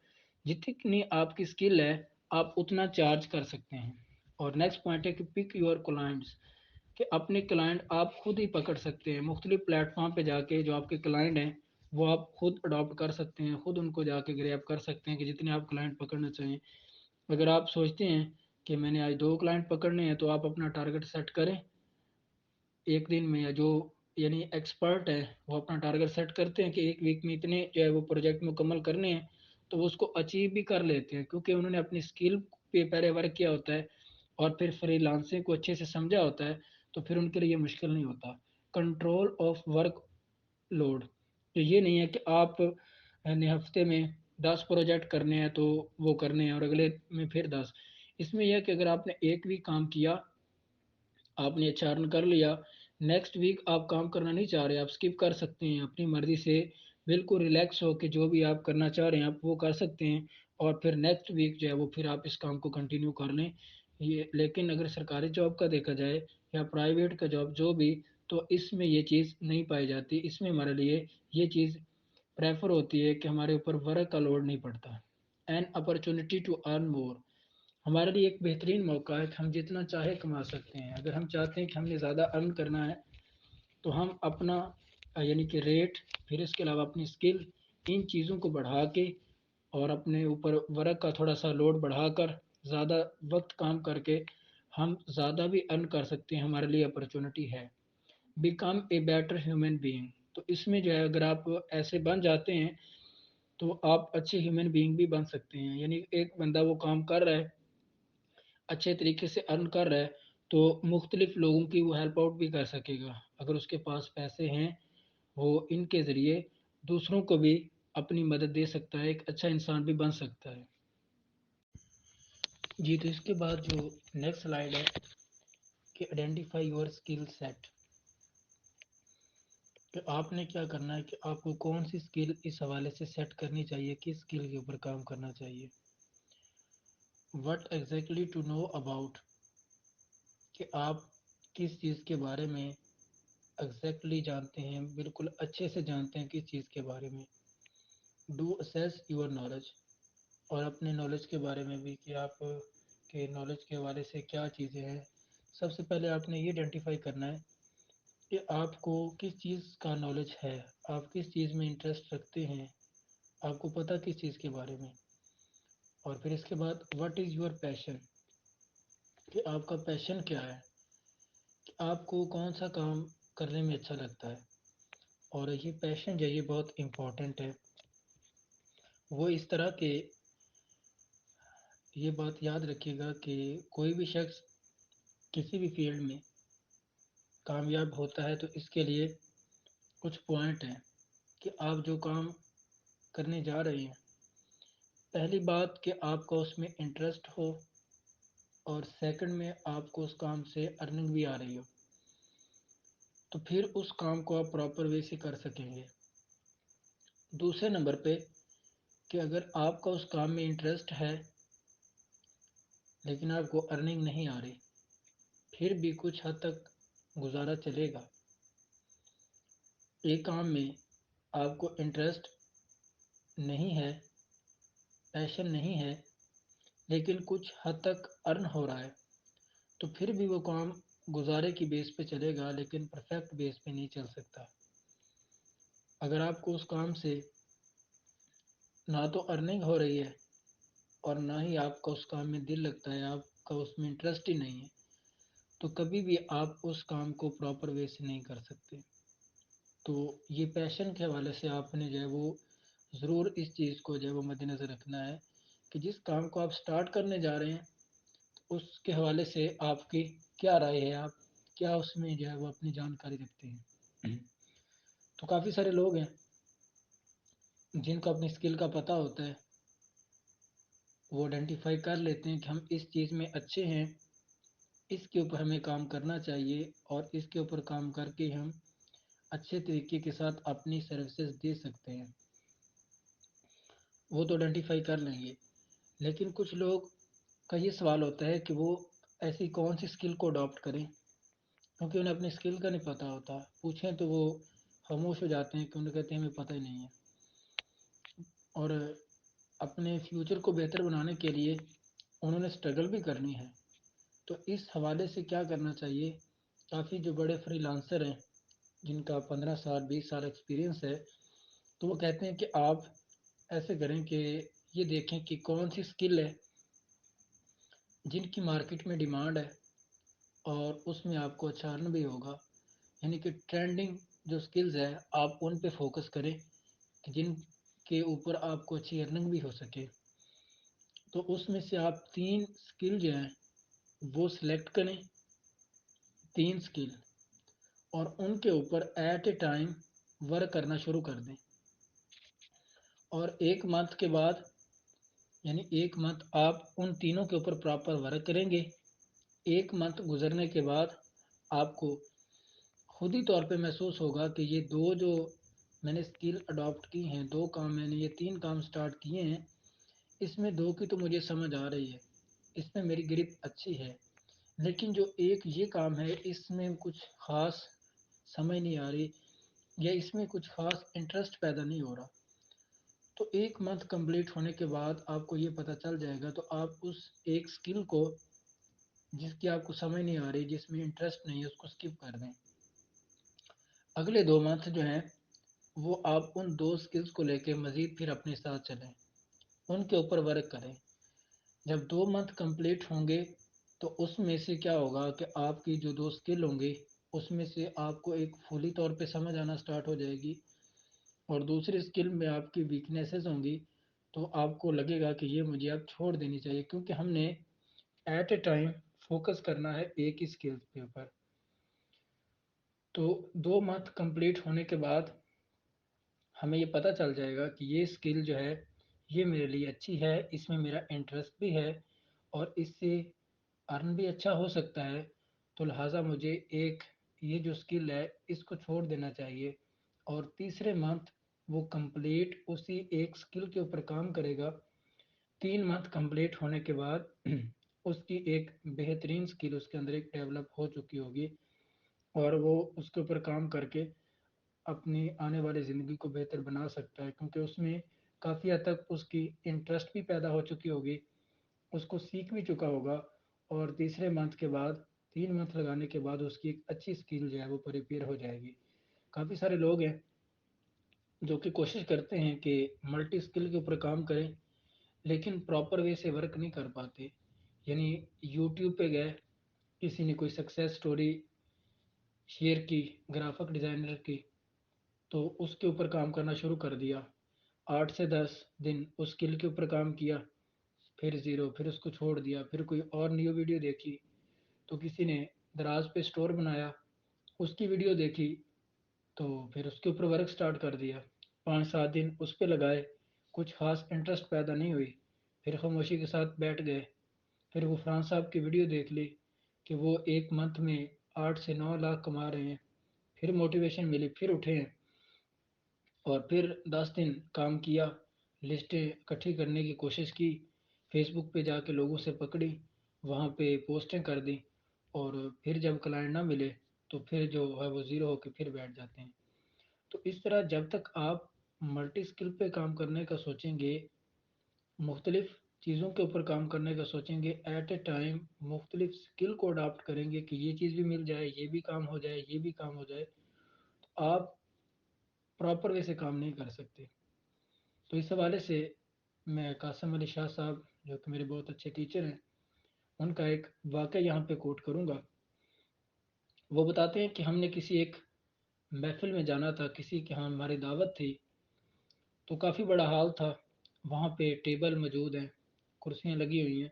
جتنی آپ کی سکل ہے آپ اتنا چارج کر سکتے ہیں۔ اور نیکسٹ پوائنٹ ہے کہ پک یور کلائنٹس، کہ اپنے کلائنٹ آپ خود ہی پکڑ سکتے ہیں، مختلف پلیٹ فارم پہ جا کے جو آپ کے کلائنٹ ہیں وہ آپ خود اڈاپٹ کر سکتے ہیں، خود ان کو جا کے گریب کر سکتے ہیں کہ جتنے آپ کلائنٹ پکڑنا چاہیں۔ اگر آپ سوچتے ہیں کہ میں نے آج 2 کلائنٹ پکڑنے ہیں تو آپ اپنا ٹارگٹ سیٹ کریں ایک دن میں، یا جو یعنی ایکسپرٹ ہے وہ اپنا ٹارگٹ سیٹ کرتے ہیں کہ ایک ویک میں اتنے جو ہے وہ پروجیکٹ مکمل کرنے ہیں، تو وہ اس کو اچیو بھی کر لیتے ہیں کیونکہ انہوں نے اپنی اسکل پہ پہلے ورک کیا ہوتا ہے اور پھر فری لانسنگ کو اچھے سے سمجھا ہوتا ہے، تو پھر ان کے لیے یہ مشکل نہیں ہوتا. کنٹرول آف ورک لوڈ، تو یہ نہیں ہے کہ آپ یعنی ہفتے میں 10 پروجیکٹ کرنے ہیں تو وہ کرنے ہیں اور اگلے میں پھر 10. اس میں یہ ہے کہ اگر آپ نے ایک ویک کام کیا، آپ نے اچھا ارن کر لیا، نیکسٹ ویک آپ کام کرنا نہیں چاہ رہے، آپ اسکپ کر سکتے ہیں اپنی مرضی سے، بالکل ریلیکس ہو کے جو بھی آپ کرنا چاہ رہے ہیں آپ وہ کر سکتے ہیں، اور پھر نیکسٹ ویک جو ہے وہ پھر آپ اس کام کو کنٹینیو کر لیں. یہ لیکن اگر سرکاری جاب کا دیکھا جائے یا پرائیویٹ کا جاب جو بھی، تو اس میں یہ چیز نہیں پائی جاتی. اس میں ہمارے لیے یہ چیز پریفر ہوتی ہے کہ ہمارے اوپر ورک کا لوڈ نہیں پڑتا. این اپرچونٹی ٹو ارن مور، ہمارے لیے ایک بہترین موقع ہے کہ ہم جتنا چاہے کما سکتے ہیں. اگر ہم چاہتے ہیں کہ ہم نے زیادہ ارن کرنا ہے تو ہم اپنا یعنی کہ ریٹ، پھر اس کے علاوہ اپنی اسکل، ان چیزوں کو بڑھا کے اور اپنے اوپر ورک کا تھوڑا سا لوڈ بڑھا کر زیادہ وقت کام کر کے ہم زیادہ بھی ارن کر سکتے ہیں. ہمارے لیے اپرچونٹی ہے. Become a better human being, تو اس میں جو ہے اگر آپ ایسے بن جاتے ہیں تو آپ اچھے ہیومن بینگ بھی بن سکتے ہیں. یعنی ایک بندہ وہ کام کر رہا ہے، اچھے طریقے سے ارن کر رہا ہے، تو مختلف لوگوں کی وہ ہیلپ آؤٹ بھی کر سکے گا. اگر اس کے پاس پیسے ہیں وہ ان کے ذریعے دوسروں کو بھی اپنی مدد دے سکتا ہے، ایک اچھا انسان بھی بن سکتا ہے. جی تو اس کے بعد جو نیکسٹ سلائیڈ ہے کہ آئیڈینٹیفائی یور اسکل سیٹ، کہ آپ نے کیا کرنا ہے کہ آپ کو کون سی اسکل اس حوالے سے سیٹ کرنی چاہیے، کس اسکل کے اوپر کام کرنا چاہیے. What exactly to know about, کہ آپ کس چیز کے بارے میں ایگزیکٹلی جانتے ہیں، بالکل اچھے سے جانتے ہیں کس چیز کے بارے میں. ڈو اسیس یور نالج، اور اپنے نالج کے بارے میں بھی کہ آپ کے نالج کے حوالے سے کیا چیزیں ہیں. سب سے پہلے آپ نے یہ آئیڈینٹیفائی کرنا ہے کہ آپ کو کس چیز کا نالج ہے، آپ کس چیز میں انٹرسٹ رکھتے ہیں، آپ کو پتہ کس چیز کے بارے میں. اور پھر اس کے بعد واٹ از یور پیشن، کہ آپ کا پیشن کیا ہے، کہ آپ کو کون سا کام کرنے میں اچھا لگتا ہے. اور یہ پیشن جو ہے یہ بہت امپورٹنٹ ہے. وہ اس طرح کہ یہ بات یاد رکھیے گا کہ کوئی بھی شخص کسی بھی فیلڈ میں کامیاب ہوتا ہے تو اس کے لیے کچھ پوائنٹ ہیں کہ آپ جو کام کرنے جا رہے ہیں، پہلی بات کہ آپ کو اس میں انٹرسٹ ہو، اور سیکنڈ میں آپ کو اس کام سے ارننگ بھی آ رہی ہو، تو پھر اس کام کو آپ پراپر وے سے کر سکیں گے. دوسرے نمبر پہ کہ اگر آپ کا اس کام میں انٹرسٹ ہے لیکن آپ کو ارننگ نہیں آ رہی، پھر بھی کچھ حد تک گزارا چلے گا. ایک کام میں آپ کو انٹرسٹ نہیں ہے، پیشن نہیں ہے، لیکن کچھ حد تک ارن ہو رہا ہے، تو پھر بھی وہ کام گزارے کی بیس پہ چلے گا لیکن پرفیکٹ بیس پہ نہیں چل سکتا. اگر آپ کو اس کام سے نہ تو ارننگ ہو رہی ہے اور نہ ہی آپ کا اس کام میں دل لگتا ہے، آپ کا اس میں انٹرسٹ ہی نہیں ہے، تو کبھی بھی آپ اس کام کو پراپر وے سے نہیں کر سکتے. تو یہ پیشن کے حوالے سے آپ نے جو ہے وہ ضرور اس چیز کو جو ہے وہ مد نظر رکھنا ہے کہ جس کام کو آپ سٹارٹ کرنے جا رہے ہیں اس کے حوالے سے آپ کی کیا رائے ہے، آپ کیا اس میں جو ہے وہ اپنی جانکاری رکھتے ہیں. تو کافی سارے لوگ ہیں جن کو اپنی اسکل کا پتہ ہوتا ہے، وہ آئیڈینٹیفائی کر لیتے ہیں کہ ہم اس چیز میں اچھے ہیں، اس کے اوپر ہمیں کام کرنا چاہیے، اور اس کے اوپر کام کر کے ہم اچھے طریقے کے ساتھ اپنی سروسز دے سکتے ہیں. وہ تو آئیڈینٹیفائی کر لیں گے. لیکن کچھ لوگ کا یہ سوال ہوتا ہے کہ وہ ایسی کون سی اسکل کو اڈاپٹ کریں، کیونکہ انہیں اپنی اسکل کا نہیں پتہ ہوتا. پوچھیں تو وہ خاموش ہو جاتے ہیں کہ انہیں کہتے ہیں ہمیں پتہ ہی نہیں ہے. اور اپنے فیوچر کو بہتر بنانے کے لیے انہوں نے اسٹرگل بھی کرنی ہے. تو اس حوالے سے کیا کرنا چاہیے، کافی جو بڑے فری لانسر ہیں جن کا 15 سال 20 سال ایکسپیرینس ہے، تو وہ کہتے ہیں کہ آپ ایسے کریں کہ یہ دیکھیں کہ کون سی اسکل ہے جن کی مارکیٹ میں ڈیمانڈ ہے اور اس میں آپ کو اچھا ارن بھی ہوگا. یعنی کہ ٹرینڈنگ جو اسکلز ہے آپ ان پہ فوکس کریں کہ جن کے اوپر آپ کو اچھی ارننگ بھی ہو سکے. تو اس میں سے آپ 3 اسکل جو ہیں وہ سلیکٹ کریں 3 اسکل، اور ان کے اوپر ایٹ اے ٹائم ورک کرنا شروع کر دیں، اور 1 منتھ کے بعد، یعنی 1 منتھ آپ ان تینوں کے اوپر پراپر ورک کریں گے۔ 1 منتھ گزرنے کے بعد آپ کو خود ہی طور پہ محسوس ہوگا کہ یہ دو جو میں نے اسکل اڈاپٹ کی ہیں، 2 کام میں نے یہ 3 کام سٹارٹ کیے ہیں، اس میں 2 کی تو مجھے سمجھ آ رہی ہے، اس میں میری گرپ اچھی ہے، لیکن جو ایک یہ کام ہے اس میں کچھ خاص سمجھ نہیں آ رہی، یا اس میں کچھ خاص انٹرسٹ پیدا نہیں ہو رہا۔ تو 1 منتھ کمپلیٹ ہونے کے بعد آپ کو یہ پتہ چل جائے گا، تو آپ اس ایک اسکل کو جس کی آپ کو سمجھ نہیں آ رہی، جس میں انٹرسٹ نہیں ہے، اس کو اسکپ کر دیں۔ اگلے 2 منتھ جو ہیں وہ آپ ان 2 اسکلس کو لے کے مزید پھر اپنے ساتھ چلیں، ان کے اوپر ورک کریں۔ جب 2 منتھ کمپلیٹ ہوں گے تو اس میں سے کیا ہوگا کہ آپ کی جو 2 اسکل ہوں گی اس میں سے آپ کو ایک فلی طور پہ سمجھ آنا سٹارٹ ہو جائے گی، اور دوسری اسکل میں آپ کی ویکنیسز ہوں گی، تو آپ کو لگے گا کہ یہ مجھے اب چھوڑ دینی چاہیے، کیونکہ ہم نے ایٹ اے ٹائم فوکس کرنا ہے ایک ہی اسکل کے اوپر۔ تو 2 منتھ کمپلیٹ ہونے کے بعد ہمیں یہ پتہ چل جائے گا کہ یہ اسکل جو ہے یہ میرے لیے اچھی ہے، اس میں میرا انٹرسٹ بھی ہے، اور اس سے ارن بھی اچھا ہو سکتا ہے، تو لہٰذا مجھے ایک یہ جو اسکل ہے اس کو چھوڑ دینا چاہیے، اور تیسرے منتھ وہ کمپلیٹ اسی ایک اسکل کے اوپر کام کرے گا۔ 3 منتھ کمپلیٹ ہونے کے بعد اس کی ایک بہترین اسکل اس کے اندر ایک ڈیولپ ہو چکی ہوگی، اور وہ اس کے اوپر کام کر کے اپنی آنے والی زندگی کو بہتر بنا سکتا ہے، کیونکہ اس میں کافی حد تک اس کی انٹرسٹ بھی پیدا ہو چکی ہوگی، اس کو سیکھ بھی چکا ہوگا، اور تیسرے منتھ کے بعد 3 منتھ لگانے کے بعد اس کی ایک اچھی اسکل جو ہے وہ پریپیئر ہو جائے گی۔ کافی سارے لوگ ہیں جو کہ کوشش کرتے ہیں کہ ملٹی اسکل کے اوپر کام کریں، لیکن پراپر وے سے ورک نہیں کر پاتے، یعنی یوٹیوب پہ گئے، کسی نے کوئی سکسیس سٹوری شیئر کی گرافک ڈیزائنر کی، تو اس کے اوپر کام کرنا شروع کر دیا، 8 سے 10 دن اس اسکل کے اوپر کام کیا، پھر زیرو، پھر اس کو چھوڑ دیا، پھر کوئی اور نیو ویڈیو دیکھی، تو کسی نے دراز پہ سٹور بنایا، اس کی ویڈیو دیکھی، تو پھر اس کے اوپر ورک سٹارٹ کر دیا، 5 7 دن اس پہ لگائے، کچھ خاص انٹرسٹ پیدا نہیں ہوئی، پھر خاموشی کے ساتھ بیٹھ گئے، پھر وہ فرحان صاحب کی ویڈیو دیکھ لی کہ وہ 1 منتھ میں 8 سے 9 لاکھ کما رہے ہیں، پھر موٹیویشن ملی، پھر اٹھے ہیں، اور پھر 10 دن کام کیا، لسٹیں اکٹھی کرنے کی کوشش کی، فیس بک پہ جا کے لوگوں سے پکڑی، وہاں پہ پوسٹیں کر دی، اور پھر جب کلائنٹ نہ ملے تو پھر جو ہے وہ زیرو ہو کے پھر بیٹھ جاتے ہیں۔ تو اس طرح جب تک آپ ملٹی اسکل پہ کام کرنے کا سوچیں گے، مختلف چیزوں کے اوپر کام کرنے کا سوچیں گے، ایٹ اے ٹائم مختلف اسکل کو اڈاپٹ کریں گے کہ یہ چیز بھی مل جائے، یہ بھی کام ہو جائے، یہ بھی کام ہو جائے، تو آپ پراپر وے سے کام نہیں کر سکتے۔ تو اس حوالے سے میں قاسم علی شاہ صاحب جو کہ میرے بہت اچھے ٹیچر ہیں، ان کا ایک واقعہ یہاں پہ کوٹ کروں گا۔ وہ بتاتے ہیں کہ ہم نے کسی ایک محفل میں جانا تھا، کسی کے ہاں ہماری دعوت تھی، تو کافی بڑا ہال تھا، وہاں پہ ٹیبل موجود ہیں، کرسیاں لگی ہوئی ہیں،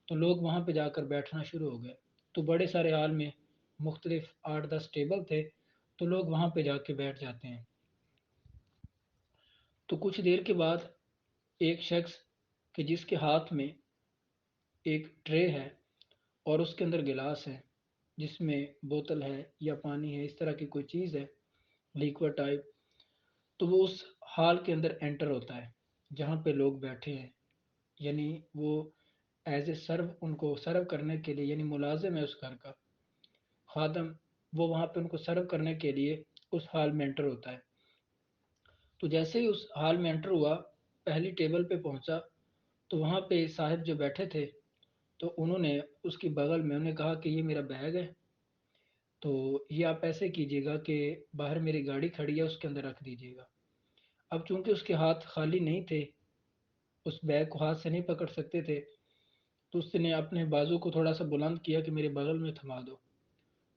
تو لوگ وہاں پہ جا کر بیٹھنا شروع ہو گئے، تو بڑے سارے ہال میں مختلف 8 10 ٹیبل تھے، تو لوگ وہاں پہ جا کے بیٹھ جاتے ہیں۔ تو کچھ دیر کے بعد ایک شخص کہ جس کے ہاتھ میں ایک ٹرے ہے اور اس کے اندر گلاس ہے جس میں بوتل ہے یا پانی ہے، اس طرح کی کوئی چیز ہے لیکوڈ ٹائپ، تو وہ اس ہال کے اندر انٹر ہوتا ہے جہاں پہ لوگ بیٹھے ہیں، یعنی وہ ایز اے سرو، ان کو سرو کرنے کے لیے، یعنی ملازم ہے اس گھر کا خادم، وہ وہاں پہ ان کو سرو کرنے کے لیے اس ہال میں انٹر ہوتا ہے۔ تو جیسے ہی اس ہال میں انٹر ہوا، پہلی ٹیبل پہ پہنچا، تو وہاں پہ صاحب جو بیٹھے تھے، تو انہوں نے اس کی بغل میں انہوں نے کہا کہ یہ میرا بیگ ہے، تو یہ آپ ایسے کیجیے گا کہ باہر میری گاڑی کھڑی ہے اس کے اندر رکھ دیجیے گا۔ اب چونکہ اس کے ہاتھ خالی نہیں تھے، اس بیگ کو ہاتھ سے نہیں پکڑ سکتے تھے، تو اس نے اپنے بازو کو تھوڑا سا بلند کیا کہ میرے بغل میں تھما دو،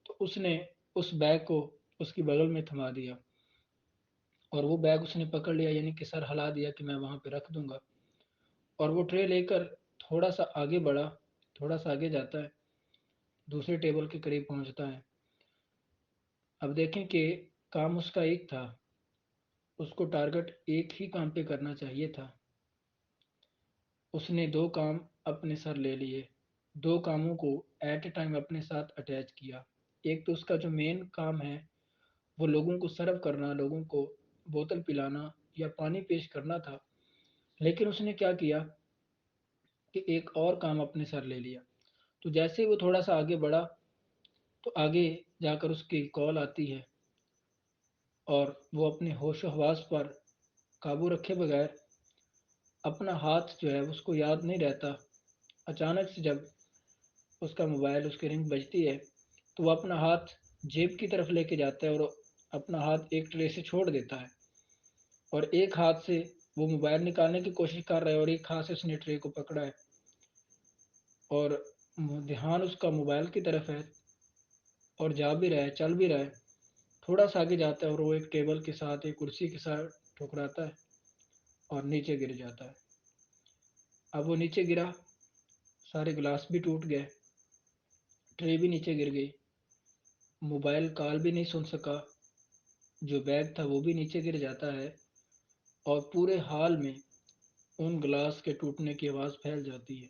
تو اس نے اس بیگ کو اس کی بغل میں تھما دیا، اور وہ بیگ اس نے پکڑ لیا، یعنی کہ سر ہلا دیا کہ میں وہاں پہ رکھ دوں گا، اور وہ ٹرے لے کر تھوڑا سا آگے بڑھا، تھوڑا سا آگے جاتا ہے، دوسرے ٹیبل کے قریب پہنچتا ہے، اب دیکھیں کہ کام اس کا ایک تھا، اس کو ٹارگٹ ایک ہی کام پہ کرنا چاہیے تھا، اس نے دو کام اپنے سر لے لیے، دو کاموں کو ایٹ اے ٹائم اپنے ساتھ اٹیچ کیا۔ ایک تو اس کا جو مین کام ہے وہ لوگوں کو سرو کرنا، لوگوں کو بوتل پلانا یا پانی پیش کرنا تھا، لیکن اس نے کیا کیا کہ ایک اور کام اپنے سر لے لیا۔ تو جیسے وہ تھوڑا سا آگے بڑھا تو آگے جا کر اس کی کال آتی ہے، اور وہ اپنے ہوش و حواس پر قابو رکھے بغیر اپنا ہاتھ جو ہے اس کو یاد نہیں رہتا، اچانک سے جب اس کا موبائل اس کی رنگ بجتی ہے تو وہ اپنا ہاتھ جیب کی طرف لے کے جاتا ہے اور اپنا ہاتھ ایک ٹرے سے چھوڑ دیتا ہے، اور ایک ہاتھ سے وہ موبائل نکالنے کی کوشش کر رہا ہے اور ایک ہاتھ سے اس نے ٹرے کو پکڑا ہے، اور دھیان اس کا موبائل کی طرف ہے اور جا بھی رہا ہے، چل بھی رہا ہے۔ تھوڑا سا آگے جاتا ہے اور وہ ایک ٹیبل کے ساتھ ایک کرسی کے ساتھ ٹھکراتا ہے اور نیچے گر جاتا ہے۔ اب وہ نیچے گرا، سارے گلاس بھی ٹوٹ گئے، ٹرے بھی نیچے گر گئی، موبائل کال بھی نہیں سن سکا، جو بیگ تھا وہ بھی نیچے گر جاتا ہے، اور پورے ہال میں ان گلاس کے ٹوٹنے کی آواز پھیل جاتی ہے،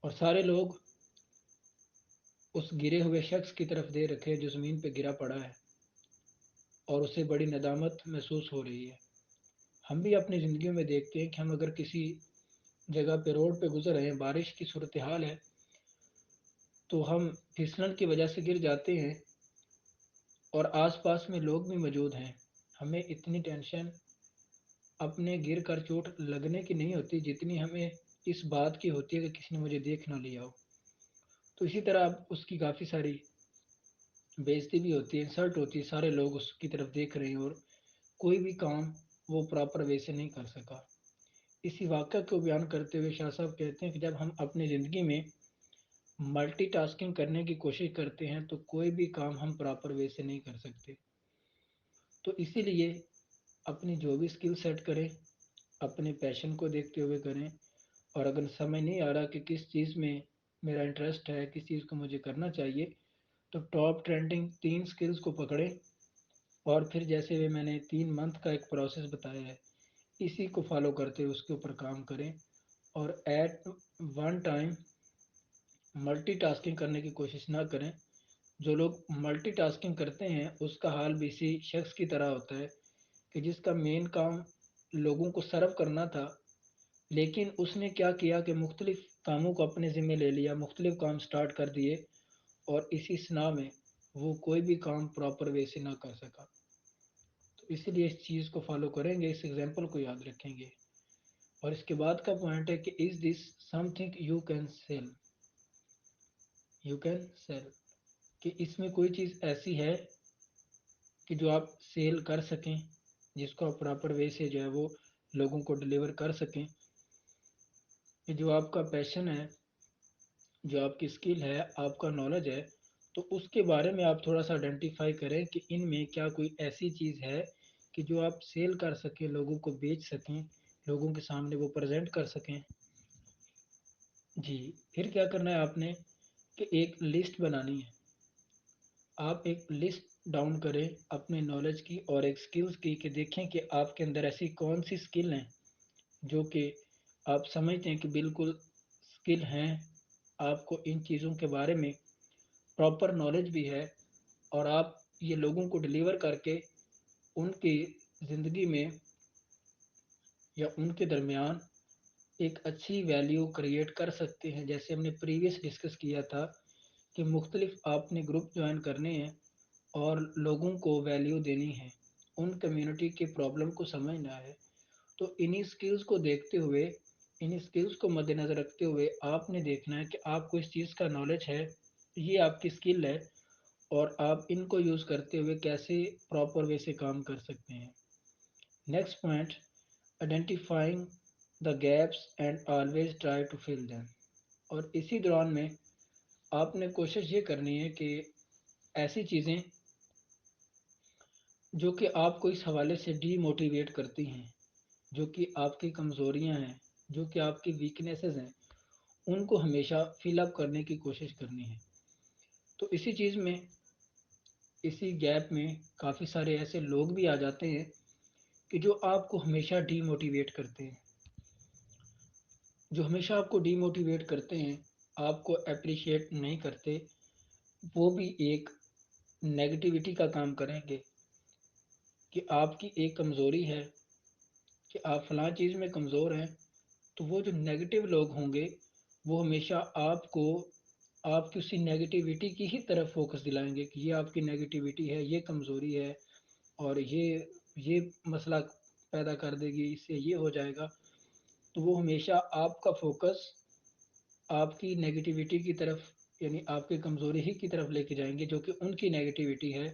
اور سارے لوگ اس گرے ہوئے شخص کی طرف دے رکھے جو زمین پہ گرا پڑا ہے، اور اسے بڑی ندامت محسوس ہو رہی ہے۔ ہم بھی اپنی زندگیوں میں دیکھتے ہیں کہ ہم اگر کسی جگہ پہ روڈ پہ گزر رہے ہیں، بارش کی صورتحال ہے، تو ہم پھسلن کی وجہ سے گر جاتے ہیں اور آس پاس میں لوگ بھی موجود ہیں، ہمیں اتنی ٹینشن اپنے گر کر چوٹ لگنے کی نہیں ہوتی جتنی ہمیں اس بات کی ہوتی ہے کہ کسی نے مجھے دیکھ نہ لیا ہو۔ تو اسی طرح اب اس کی کافی ساری بے عزتی بھی ہوتی ہے، انسلٹ ہوتی ہے، سارے لوگ اس کی طرف دیکھ رہے ہیں اور کوئی بھی کام وہ پراپر وے سے نہیں کر سکا۔ اسی واقعہ کو بیان کرتے ہوئے شاہ صاحب کہتے ہیں کہ جب ہم اپنی زندگی میں ملٹی ٹاسکنگ کرنے کی کوشش کرتے ہیں تو کوئی بھی کام ہم پراپر وے سے نہیں کر سکتے۔ تو اسی لیے اپنی جو بھی اسکل سیٹ کریں اپنے پیشن کو دیکھتے ہوئے کریں، اور اگر سمجھ نہیں آ رہا کہ کس چیز میں میرا انٹرسٹ ہے، کس چیز کو مجھے کرنا چاہیے، تو ٹاپ ٹرینڈنگ 3 اسکلز کو پکڑیں، اور پھر جیسے میں نے 3 منتھ کا ایک پروسیس بتایا ہے اسی کو فالو کرتے ہوئے اس کے اوپر کام کریں، اور at one time multitasking کرنے کی کوشش نہ کریں۔ جو لوگ ملٹی ٹاسکنگ کرتے ہیں اس کا حال بھی اسی شخص کی طرح ہوتا ہے کہ جس کا مین کام لوگوں کو سرو کرنا تھا، لیکن اس نے کیا کیا کہ مختلف کاموں کو اپنے ذمہ لے لیا، مختلف کام سٹارٹ کر دیے، اور اسی سنا میں وہ کوئی بھی کام پراپر وے سے نہ کر سکا۔ تو اسی لیے اس چیز کو فالو کریں گے، اس ایگزامپل کو یاد رکھیں گے، اور اس کے بعد کا پوائنٹ ہے کہ is this something you can sell, you can sell, کہ اس میں کوئی چیز ایسی ہے کہ جو آپ سیل کر سکیں، جس کو آپ پراپر وے سے جو ہے وہ لوگوں کو ڈلیور کر سکیں، کہ جو آپ کا پیشن ہے، جو آپ کی اسکل ہے، آپ کا نالج ہے، تو اس کے بارے میں آپ تھوڑا سا آئیڈینٹیفائی کریں کہ ان میں کیا کوئی ایسی چیز ہے کہ جو آپ سیل کر سکیں، لوگوں کو بیچ سکیں، لوگوں کے سامنے وہ پریزنٹ کر سکیں۔ جی، پھر کیا کرنا ہے آپ نے کہ ایک لسٹ بنانی ہے، آپ ایک لسٹ ڈاؤن کریں اپنے نالج کی اور ایک سکلز کی، کہ دیکھیں کہ آپ کے اندر ایسی کون سی سکل ہیں جو کہ آپ سمجھتے ہیں کہ بالکل سکل ہیں، آپ کو ان چیزوں کے بارے میں پراپر نالج بھی ہے، اور آپ یہ لوگوں کو ڈلیور کر کے ان کی زندگی میں یا ان کے درمیان ایک اچھی ویلیو کریٹ کر سکتے ہیں۔ جیسے ہم نے پریویس ڈسکس کیا تھا کہ مختلف آپ نے گروپ جوائن کرنے ہیں اور لوگوں کو ویلیو دینی ہے، ان کمیونٹی کے پرابلم کو سمجھنا ہے، تو انہی سکلز کو دیکھتے ہوئے، انہی سکلز کو مد نظر رکھتے ہوئے آپ نے دیکھنا ہے کہ آپ کو اس چیز کا نالج ہے، یہ آپ کی سکل ہے، اور آپ ان کو یوز کرتے ہوئے کیسے پراپر وے سے کام کر سکتے ہیں۔ Next point, identifying the gaps and always try to fill them, اور اسی دوران میں آپ نے کوشش یہ کرنی ہے کہ ایسی چیزیں جو کہ آپ کو اس حوالے سے ڈی موٹیویٹ کرتی ہیں، جو کہ آپ کی کمزوریاں ہیں، جو کہ آپ کی ویکنیسز ہیں، ان کو ہمیشہ فل اپ کرنے کی کوشش کرنی ہے۔ تو اسی چیز میں اسی گیپ میں کافی سارے ایسے لوگ بھی آ جاتے ہیں کہ جو آپ کو ہمیشہ ڈی موٹیویٹ کرتے ہیں، جو ہمیشہ آپ کو ڈی موٹیویٹ کرتے ہیں، آپ کو اپریشیٹ نہیں کرتے، وہ بھی ایک نیگیٹیوٹی کا کام کریں گے کہ آپ کی ایک کمزوری ہے کہ آپ فلاں چیز میں کمزور ہیں، تو وہ جو نیگیٹو لوگ ہوں گے وہ ہمیشہ آپ کو آپ کی اسی نیگیٹیوٹی کی ہی طرف فوکس دلائیں گے کہ یہ آپ کی نیگیٹیوٹی ہے، یہ کمزوری ہے، اور یہ مسئلہ پیدا کر دے گی، اس سے یہ ہو جائے گا۔ تو وہ ہمیشہ آپ کا فوکس آپ کی نیگیٹیوٹی کی طرف، یعنی آپ کی کمزوری ہی کی طرف لے کے جائیں گے جو کہ ان کی نیگیٹیوٹی ہے۔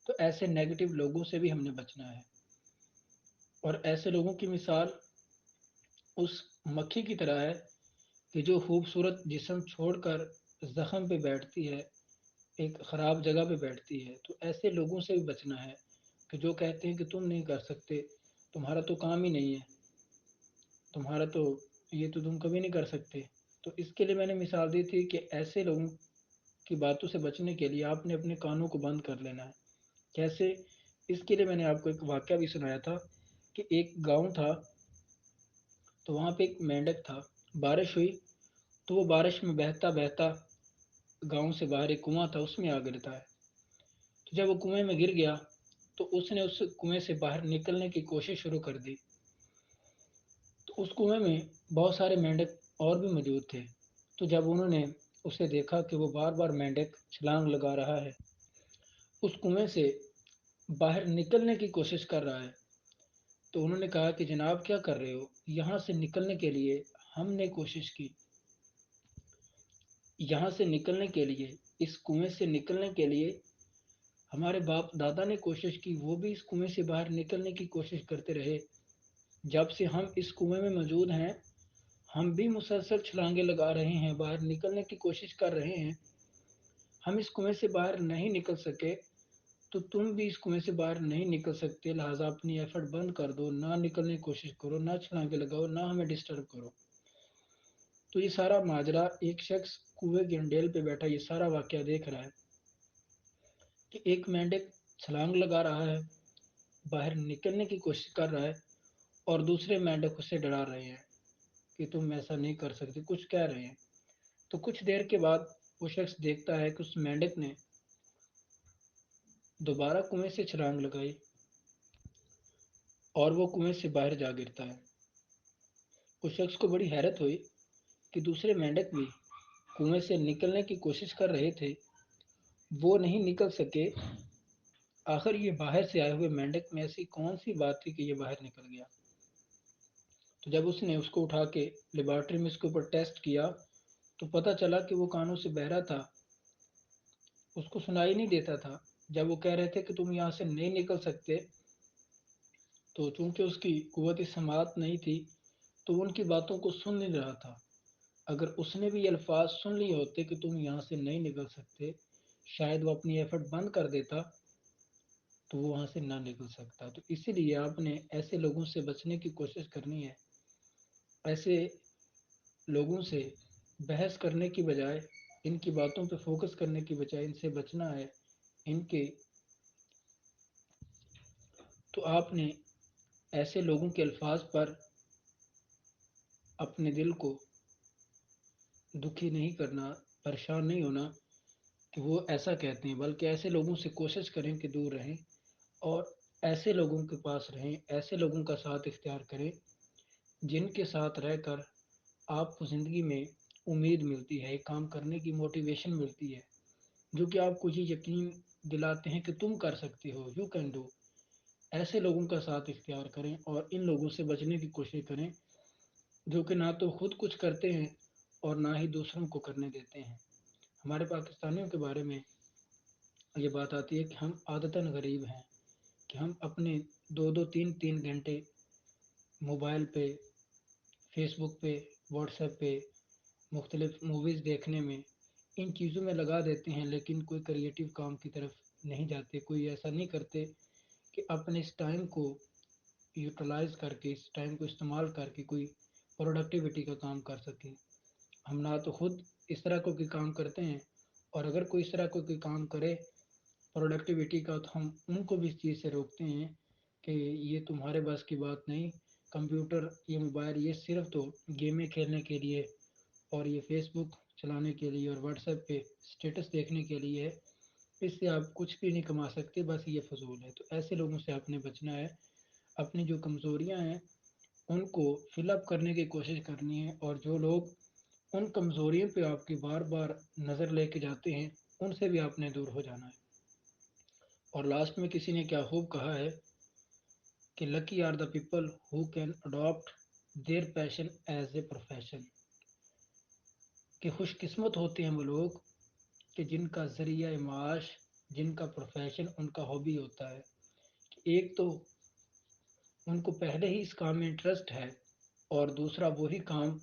تو ایسے نیگیٹو لوگوں سے بھی ہم نے بچنا ہے، اور ایسے لوگوں کی مثال اس مکھی کی طرح ہے کہ جو خوبصورت جسم چھوڑ کر زخم پہ بیٹھتی ہے، ایک خراب جگہ پہ بیٹھتی ہے۔ تو ایسے لوگوں سے بھی بچنا ہے کہ جو کہتے ہیں کہ تم نہیں کر سکتے، تمہارا تو کام ہی نہیں ہے، تمہارا تو یہ تو تم کبھی نہیں کر سکتے۔ تو اس کے لیے میں نے مثال دی تھی کہ ایسے لوگوں کی باتوں سے بچنے کے لیے آپ نے اپنے کانوں کو بند کر لینا ہے۔ کیسے؟ اس کے لیے میں نے آپ کو ایک واقعہ بھی سنایا تھا کہ ایک گاؤں تھا، تو وہاں پہ ایک مینڈک تھا۔ بارش ہوئی تو وہ بارش میں بہتا بہتا گاؤں سے باہر ایک کنواں تھا، اس میں آ گرتا ہے۔ تو جب وہ کنویں میں گر گیا تو اس نے اس کنویں سے باہر نکلنے کی کوشش شروع کر دی۔ تو اس کنویں میں بہت سارے مینڈک اور بھی موجود تھے۔ تو جب انہوں نے اسے دیکھا کہ وہ بار بار مینڈک چھلانگ لگا رہا ہے، اس کنویں سے باہر نکلنے کی کوشش کر رہا ہے، تو انہوں نے کہا کہ جناب کیا کر رہے ہو؟ یہاں سے نکلنے کے لیے ہم نے کوشش کی، یہاں سے نکلنے کے لیے، اس کنویں سے نکلنے کے لیے ہمارے باپ دادا نے کوشش کی، وہ بھی اس کنویں سے باہر نکلنے کی کوشش کرتے رہے۔ جب سے ہم اس کنویں میں موجود ہیں ہم بھی مسلسل چھلانگیں لگا رہے ہیں، باہر نکلنے کی کوشش کر رہے ہیں، ہم اس کنویں سے باہر نہیں نکل سکے، تو تم بھی اس کنویں سے باہر نہیں نکل سکتے، لہٰذا اپنی ایفرٹ بند کر دو، نہ نکلنے کی کوشش کرو، نہ چھلانگیں لگاؤ، نہ ہمیں ڈسٹرب کرو۔ تو یہ سارا ماجرا ایک شخص کنویں کے انڈیل پہ بیٹھا یہ سارا واقعہ دیکھ رہا ہے کہ ایک مینڈک چھلانگ لگا رہا ہے، باہر نکلنے کی کوشش کر رہا ہے، اور دوسرے مینڈک اسے ڈرا رہے ہیں کہ تم ایسا نہیں کر سکتے، کچھ کہہ رہے ہیں۔ تو کچھ دیر کے بعد وہ شخص دیکھتا ہے کہ اس مینڈک نے دوبارہ کنویں سے چھلانگ لگائی اور وہ کنویں سے باہر جا گرتا ہے۔ اس شخص کو بڑی حیرت ہوئی کہ دوسرے مینڈک بھی کنویں سے نکلنے کی کوشش کر رہے تھے، وہ نہیں نکل سکے، آخر یہ باہر سے آئے ہوئے مینڈک میں ایسی کون سی بات تھی کہ یہ باہر نکل گیا؟ تو جب اس نے اس کو اٹھا کے لیبارٹری میں اس کے اوپر ٹیسٹ کیا تو پتہ چلا کہ وہ کانوں سے بہرا تھا، اس کو سنائی نہیں دیتا تھا۔ جب وہ کہہ رہے تھے کہ تم یہاں سے نہیں نکل سکتے، تو چونکہ اس کی قوت سماعت نہیں تھی تو ان کی باتوں کو سن نہیں رہا تھا۔ اگر اس نے بھی یہ الفاظ سن لیے ہوتے کہ تم یہاں سے نہیں نکل سکتے، شاید وہ اپنی ایفرٹ بند کر دیتا تو وہ وہاں سے نہ نکل سکتا۔ تو اسی لیے آپ نے ایسے لوگوں سے بچنے کی کوشش کرنی ہے، ایسے لوگوں سے بحث کرنے کی بجائے، ان کی باتوں پہ فوکس کرنے کی بجائے ان سے بچنا ہے، ان کے تو آپ نے ایسے لوگوں کے الفاظ پر اپنے دل کو دکھی نہیں کرنا، پریشان نہیں ہونا کہ وہ ایسا کہتے ہیں، بلکہ ایسے لوگوں سے کوشش کریں کہ دور رہیں، اور ایسے لوگوں کے پاس رہیں، ایسے لوگوں کا ساتھ اختیار کریں جن کے ساتھ رہ کر آپ کو زندگی میں امید ملتی ہے، کام کرنے کی موٹیویشن ملتی ہے، جو کہ آپ کو یہ یقین دلاتے ہیں کہ تم کر سکتے ہو، یو کین ڈو۔ ایسے لوگوں کا ساتھ اختیار کریں اور ان لوگوں سے بچنے کی کوشش کریں جو کہ نہ تو خود کچھ کرتے ہیں اور نہ ہی دوسروں کو کرنے دیتے ہیں۔ ہمارے پاکستانیوں کے بارے میں یہ بات آتی ہے کہ ہم عادتاً غریب ہیں، کہ ہم اپنے دو دو تین تین گھنٹے موبائل پہ، فیس بک پہ، واٹس ایپ پہ، مختلف موویز دیکھنے میں، ان چیزوں میں لگا دیتے ہیں، لیکن کوئی کریٹیو کام کی طرف نہیں جاتے، کوئی ایسا نہیں کرتے کہ اپنے اس ٹائم کو یوٹیلائز کر کے، اس ٹائم کو استعمال کر کے کوئی پروڈکٹیوٹی کا کام کر سکیں۔ ہم نہ تو خود اس طرح کوئی کام کرتے ہیں، اور اگر کوئی اس طرح کوئی کام کرے پروڈکٹیوٹی کا، تو ہم ان کو بھی اس چیز سے روکتے ہیں کہ یہ تمہارے بس کی بات نہیں، کمپیوٹر یہ موبائل یہ صرف تو گیمیں کھیلنے کے لیے اور یہ فیس بک چلانے کے لیے اور واٹس ایپ پہ اسٹیٹس دیکھنے کے لیے ہے، اس سے آپ کچھ بھی نہیں کما سکتے، بس یہ فضول ہے۔ تو ایسے لوگوں سے آپ نے بچنا ہے، اپنی جو کمزوریاں ہیں ان کو فل اپ کرنے کی کوشش کرنی ہے، اور جو لوگ ان کمزوریوں پہ آپ کی بار بار نظر لے کے جاتے ہیں ان سے بھی آپ نے دور ہو جانا ہے۔ اور لاسٹ میں کسی نے کیا خوب کہا ہے کہ lucky are the people who can adapt their passion as a profession, کہ خوش قسمت ہوتے ہیں وہ لوگ کہ جن کا ذریعہ معاش، جن کا پروفیشن ان کا ہابی ہوتا ہے، کہ ایک تو ان کو پہلے ہی اس کام میں انٹرسٹ ہے، اور دوسرا وہی کام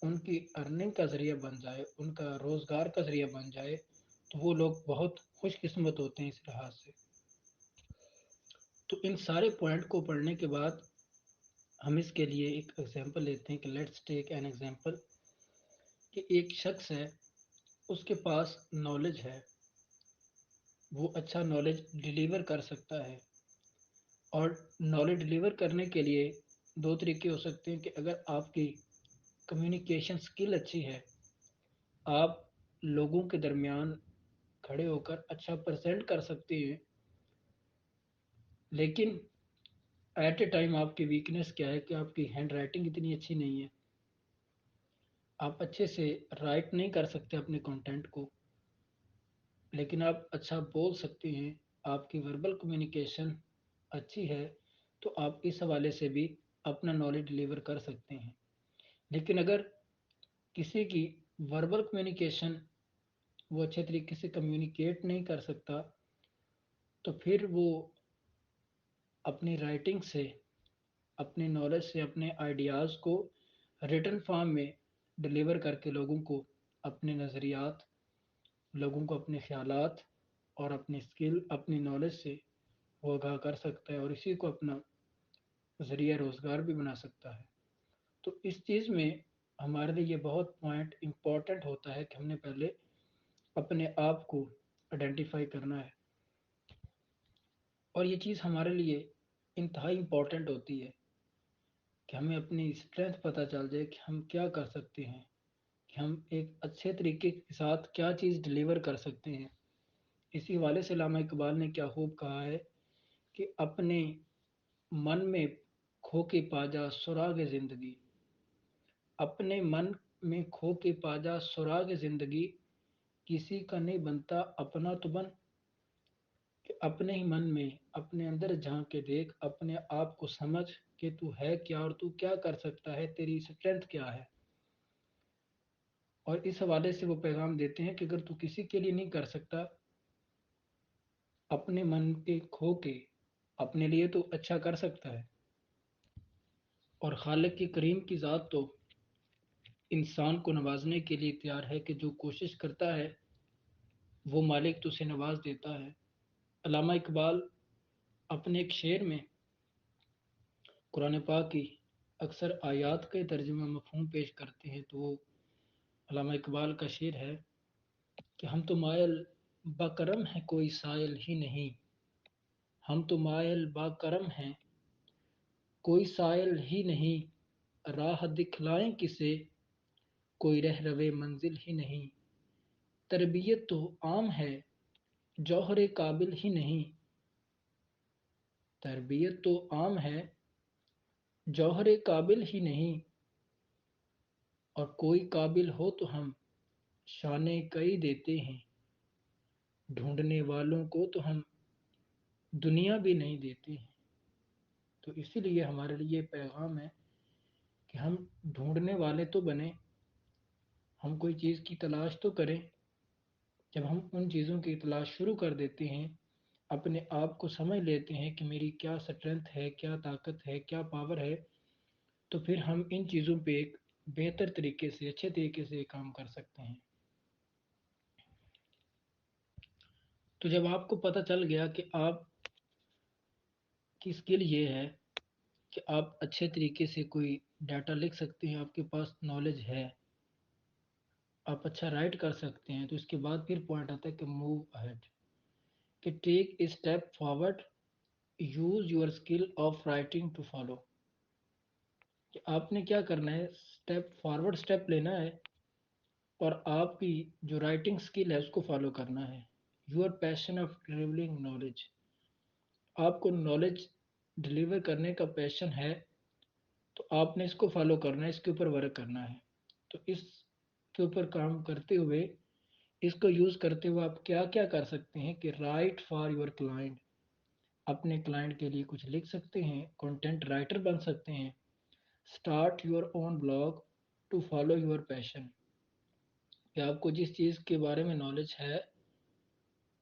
ان کی ارننگ کا ذریعہ بن جائے، ان کا روزگار کا ذریعہ بن جائے، تو وہ لوگ بہت خوش قسمت ہوتے ہیں اس لحاظ سے۔ تو ان سارے پوائنٹ کو پڑھنے کے بعد ہم اس کے لیے ایک ایگزامپل لیتے ہیں کہ لیٹس ٹیک این ایگزامپل، کہ ایک شخص ہے، اس کے پاس نالج ہے، وہ اچھا نالج ڈیلیور کر سکتا ہے، اور نالج ڈیلیور کرنے کے لیے دو طریقے ہو سکتے ہیں کہ اگر آپ کی کمیونیکیشن سکل اچھی ہے، آپ لوگوں کے درمیان کھڑے ہو کر اچھا پریزنٹ کر سکتے ہیں، لیکن ایٹ اے ٹائم آپ کی ویکنیس کیا ہے کہ آپ کی ہینڈ رائٹنگ اتنی اچھی نہیں ہے، آپ اچھے سے رائٹ نہیں کر سکتے اپنے کنٹینٹ کو، لیکن آپ اچھا بول سکتے ہیں، آپ کی وربل کمیونیکیشن اچھی ہے، تو آپ اس حوالے سے بھی اپنا نالج ڈلیور کر سکتے ہیں۔ لیکن اگر کسی کی وربل کمیونیکیشن وہ اچھے طریقے سے کمیونیکیٹ نہیں کر سکتا، تو پھر وہ اپنی رائٹنگ سے، اپنے نالج سے، اپنے آئیڈیاز کو ریٹن فارم میں ڈلیور کر کے لوگوں کو اپنے نظریات، لوگوں کو اپنے خیالات اور اپنی اسکل، اپنی نالج سے وہ آگاہ کر سکتا ہے، اور اسی کو اپنا ذریعہ روزگار بھی بنا سکتا ہے۔ تو اس چیز میں ہمارے لیے یہ بہت پوائنٹ امپورٹنٹ ہوتا ہے کہ ہم نے پہلے اپنے آپ کو آئیڈینٹیفائی کرنا ہے، اور یہ چیز ہمارے لیے انتہائی امپورٹنٹ ہوتی ہے کہ ہمیں اپنی اسٹرینتھ پتہ چل جائے کہ ہم کیا کر سکتے ہیں، کہ ہم ایک اچھے طریقے کے ساتھ کیا چیز ڈلیور کر سکتے ہیں۔ اسی حوالے سے علامہ اقبال نے کیا خوب کہا ہے کہ اپنے من میں کھو کے پا جا سراغ زندگی، اپنے من میں کھو کے پا جا سراغ زندگی، کسی کا نہیں بنتا اپنا تو بن، کہ اپنے ہی من میں اپنے اندر جھانک کے دیکھ، اپنے آپ کو سمجھ کہ تو ہے کیا اور تو کیا کر سکتا ہے، تیری اسٹرینتھ کیا ہے۔ اور اس حوالے سے وہ پیغام دیتے ہیں کہ اگر تو کسی کے لیے نہیں کر سکتا، اپنے من کے کھو کے اپنے لیے تو اچھا کر سکتا ہے۔ اور خالق کی کریم کی ذات تو انسان کو نوازنے کے لیے تیار ہے، کہ جو کوشش کرتا ہے وہ مالک تو اسے نواز دیتا ہے۔ علامہ اقبال اپنے ایک شعر میں قرآن پاک کی اکثر آیات کے ترجمہ مفہوم پیش کرتے ہیں، تو وہ علامہ اقبال کا شعر ہے کہ ہم تو مائل با کرم ہیں کوئی سائل ہی نہیں، ہم تو مائل با کرم ہیں کوئی سائل ہی نہیں، راہ دکھلائیں کسے کوئی رہرو منزل ہی نہیں، تربیت تو عام ہے جوہر قابل ہی نہیں، تربیت تو عام ہے جوہر قابل ہی نہیں، اور کوئی قابل ہو تو ہم شانے کئی دیتے ہیں، ڈھونڈنے والوں کو تو ہم دنیا بھی نہیں دیتے ہیں۔ تو اسی لیے ہمارے لیے پیغام ہے کہ ہم ڈھونڈنے والے تو بنیں، ہم کوئی چیز کی تلاش تو کریں۔ جب ہم ان چیزوں کی تلاش شروع کر دیتے ہیں، اپنے آپ کو سمجھ لیتے ہیں کہ میری کیا اسٹرینتھ ہے، کیا طاقت ہے، کیا پاور ہے، تو پھر ہم ان چیزوں پہ ایک بہتر طریقے سے، اچھے طریقے سے کام کر سکتے ہیں۔ تو جب آپ کو پتہ چل گیا کہ آپ کی اسکل یہ ہے کہ آپ اچھے طریقے سے کوئی ڈیٹا لکھ سکتے ہیں، آپ کے پاس نالج ہے، آپ اچھا رائٹ کر سکتے ہیں، تو اس کے بعد پھر پوائنٹ آتا ہے کہ موو اہیڈ، کہ take a step forward, use your skill of writing to follow, کہ آپ نے کیا کرنا ہے، اسٹیپ فارورڈ اسٹیپ لینا ہے اور آپ کی جو رائٹنگ اسکل ہے اس کو فالو کرنا ہے. Your passion of delivering knowledge, آپ کو نالج ڈلیور کرنے کا پیشن ہے تو آپ نے اس کو فالو کرنا ہے، اس کے اوپر ورک کرنا ہے. تو اس کے اوپر کام کرتے ہوئے، اس کو یوز کرتے ہوئے آپ کیا کیا کر سکتے ہیں کہ رائٹ فار یور کلائنٹ، اپنے کلائنٹ کے لیے کچھ لکھ سکتے ہیں، کنٹینٹ رائٹر بن سکتے ہیں. Start your own blog to follow your passion, کہ آپ کو جس چیز کے بارے میں نالج ہے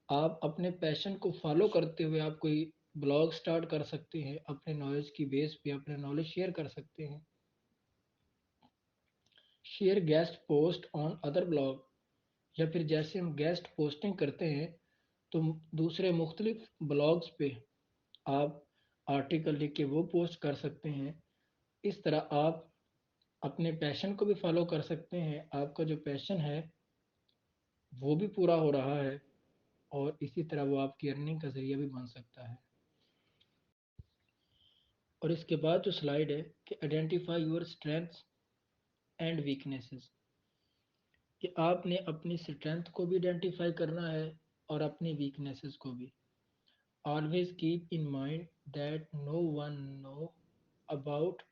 آپ اپنے پیشن کو فالو کرتے ہوئے آپ کوئی بلاگ سٹارٹ کر سکتے ہیں، اپنے نالج کی بیس پہ اپنے نالج شیئر کر سکتے ہیں. Share guest post on other blog, یا پھر جیسے ہم گیسٹ پوسٹنگ کرتے ہیں تو دوسرے مختلف بلاگز پہ آپ آرٹیکل لکھ کے وہ پوسٹ کر سکتے ہیں. اس طرح آپ اپنے پیشن کو بھی فالو کر سکتے ہیں، آپ کا جو پیشن ہے وہ بھی پورا ہو رہا ہے، اور اسی طرح وہ آپ کی ارننگ کا ذریعہ بھی بن سکتا ہے. اور اس کے بعد جو سلائیڈ ہے کہ identify your strengths and weaknesses, کہ آپ نے اپنی اسٹرینتھ کو بھی آئیڈینٹیفائی کرنا ہے اور اپنی ویکنیسز کو بھی. Always keep in mind that no one know about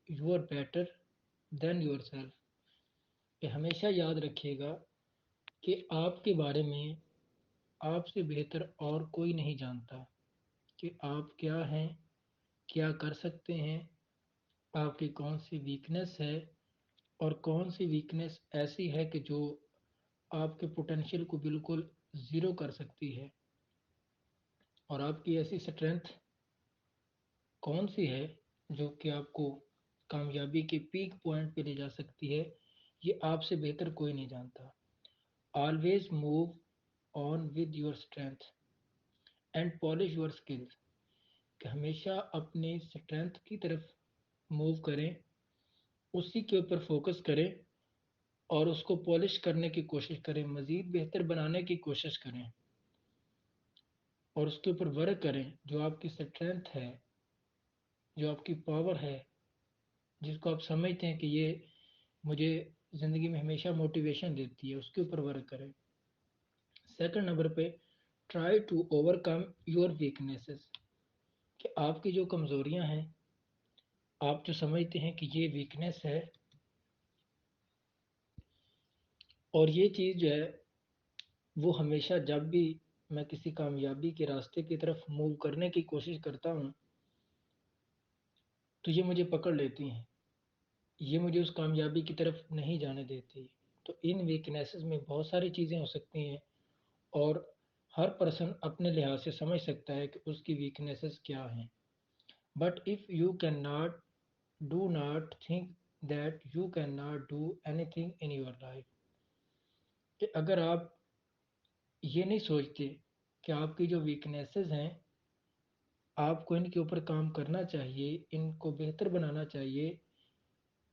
you are better than yourself, کہ ہمیشہ یاد رکھیے گا کہ آپ کے بارے میں آپ سے بہتر اور کوئی نہیں جانتا، کہ آپ کیا ہیں، کیا کر سکتے ہیں، آپ کی کون سی ویکنیس ہے، اور کون سی ویکنیس ایسی ہے کہ جو آپ کے پوٹینشیل کو بالکل زیرو کر سکتی ہے، اور آپ کی ایسی اسٹرینتھ کون سی ہے جو کہ آپ کو کامیابی کے پیک پوائنٹ پہ لے جا سکتی ہے، یہ آپ سے بہتر کوئی نہیں جانتا. Always move on with your strength and polish your skills, کہ ہمیشہ اپنی اسٹرینتھ کی طرف موو کریں، اسی کے اوپر فوکس کریں اور اس کو پالش کرنے کی کوشش کریں، مزید بہتر بنانے کی کوشش کریں اور اس کے اوپر ورک کریں. جو آپ کی اسٹرینتھ ہے، جو آپ کی پاور ہے، جس کو آپ سمجھتے ہیں کہ یہ مجھے زندگی میں ہمیشہ موٹیویشن دیتی ہے، اس کے اوپر ورک کریں. سیکنڈ نمبر پہ try to overcome your weaknesses, کہ آپ کی جو کمزوریاں ہیں، آپ جو سمجھتے ہیں کہ یہ ویکنیس ہے اور یہ چیز جو ہے وہ ہمیشہ جب بھی میں کسی کامیابی کے راستے کی طرف موو کرنے کی کوشش کرتا ہوں تو یہ مجھے پکڑ لیتی ہیں، یہ مجھے اس کامیابی کی طرف نہیں جانے دیتی. تو ان ویکنیسز میں بہت ساری چیزیں ہو سکتی ہیں، اور ہر پرسن اپنے لحاظ سے سمجھ سکتا ہے کہ اس کی ویکنیسز کیا ہیں. But if you can not do not think that you can not do any thing in your life, کہ اگر آپ یہ نہیں سوچتے کہ آپ کی جو ویکنیسز ہیں آپ کو ان کے اوپر کام کرنا چاہیے، ان کو بہتر بنانا چاہیے،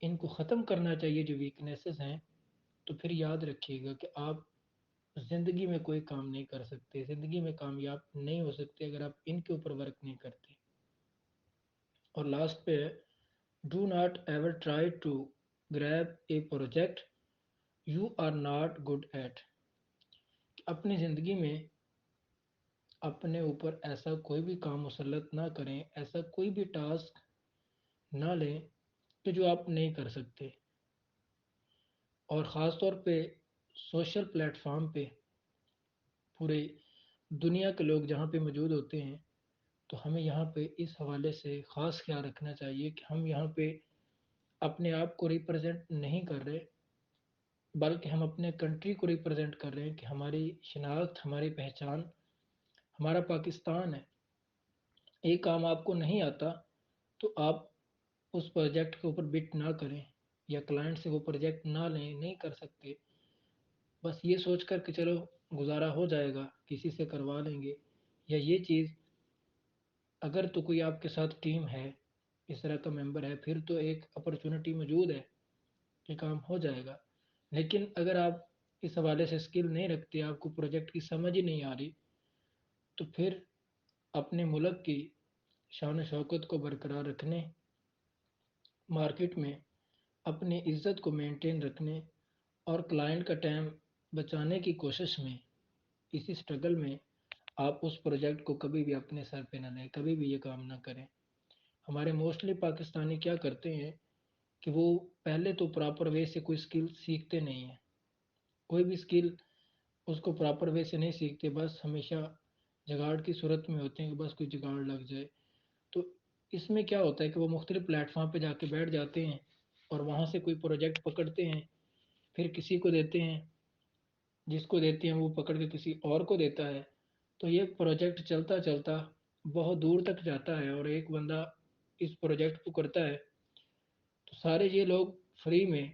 ان کو ختم کرنا چاہیے جو ویکنیسز ہیں، تو پھر یاد رکھیے گا کہ آپ زندگی میں کوئی کام نہیں کر سکتے، زندگی میں کامیاب نہیں ہو سکتے اگر آپ ان کے اوپر ورک نہیں کرتے. اور لاسٹ پہ ہے do not ever try to grab a project you are not good at, اپنی زندگی میں اپنے اوپر ایسا کوئی بھی کام مسلط نہ کریں، ایسا کوئی بھی ٹاسک نہ لیں کہ جو آپ نہیں کر سکتے. اور خاص طور پہ سوشل پلیٹ فارم پہ پورے دنیا کے لوگ جہاں پہ موجود ہوتے ہیں، تو ہمیں یہاں پہ اس حوالے سے خاص خیال رکھنا چاہیے کہ ہم یہاں پہ اپنے آپ کو ریپرزینٹ نہیں کر رہے، بلکہ ہم اپنے کنٹری کو ریپرزینٹ کر رہے ہیں، کہ ہماری شناخت، ہماری پہچان ہمارا پاکستان ہے. ایک کام آپ کو نہیں آتا تو آپ اس پروجیکٹ کے اوپر بٹ نہ کریں، یا کلائنٹ سے وہ پروجیکٹ نہ لیں، نہیں کر سکتے بس یہ سوچ کر کہ چلو گزارا ہو جائے گا، کسی سے کروا لیں گے. یا یہ چیز اگر تو کوئی آپ کے ساتھ ٹیم ہے، اس طرح کا ممبر ہے، پھر تو ایک اپرچونٹی موجود ہے کہ کام ہو جائے گا. لیکن اگر آپ اس حوالے سے اسکل نہیں رکھتے، آپ کو پروجیکٹ کی سمجھ ہی نہیں آ رہی، تو پھر اپنے ملک کی شان و شوکت کو برقرار رکھنے، مارکیٹ میں اپنی عزت کو مینٹین رکھنے اور کلائنٹ کا ٹائم بچانے کی کوشش میں، اسی اسٹرگل میں آپ اس پروجیکٹ کو کبھی بھی اپنے سر پہ نہ لیں، کبھی بھی یہ کام نہ کریں۔ ہمارے موسٹلی پاکستانی کیا کرتے ہیں کہ وہ پہلے تو پراپر وے سے کوئی اسکل سیکھتے نہیں ہیں، کوئی بھی اسکل اس کو پراپر وے سے نہیں سیکھتے، بس ہمیشہ جگاڑ کی صورت میں ہوتے ہیں کہ بس کوئی جگاڑ لگ جائے۔ تو اس میں کیا ہوتا ہے کہ وہ مختلف پلیٹ فارم پہ جا کے بیٹھ جاتے ہیں اور وہاں سے کوئی پروجیکٹ پکڑتے ہیں، پھر کسی کو دیتے ہیں، جس کو دیتے ہیں وہ پکڑ کے کسی اور کو دیتا ہے، تو یہ پروجیکٹ چلتا چلتا بہت دور تک جاتا ہے اور ایک بندہ اس پروجیکٹ کو کرتا ہے تو سارے یہ لوگ فری میں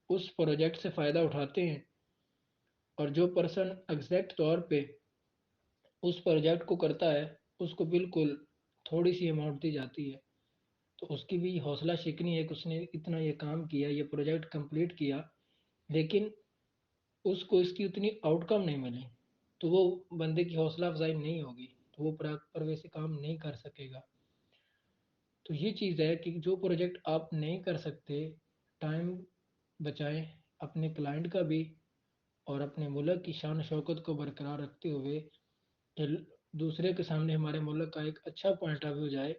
اس پروجیکٹ سے فائدہ اٹھاتے ہیں، اور جو پرسن ایگزیکٹ طور پہ اس پروجیکٹ کو کرتا ہے اس کو بالکل تھوڑی سی اماؤنٹ دی جاتی ہے، تو اس کی بھی حوصلہ شکنی ہے کہ اس نے اتنا یہ کام کیا، یہ پروجیکٹ کمپلیٹ کیا، لیکن اس کو اس کی اتنی آؤٹ کم نہیں ملی، تو وہ بندے کی حوصلہ افزائی نہیں ہوگی، تو وہ پراپر وے سے کام نہیں کر سکے گا۔ تو یہ چیز ہے کہ جو پروجیکٹ آپ نہیں کر سکتے، ٹائم بچائیں اپنے کلائنٹ کا بھی اور اپنے ملک کی شان و شوکت کو برقرار رکھتے ہوئے کہ دوسرے کے سامنے ہمارے ملک کا ایک اچھا پوائنٹ آف ویو جائے،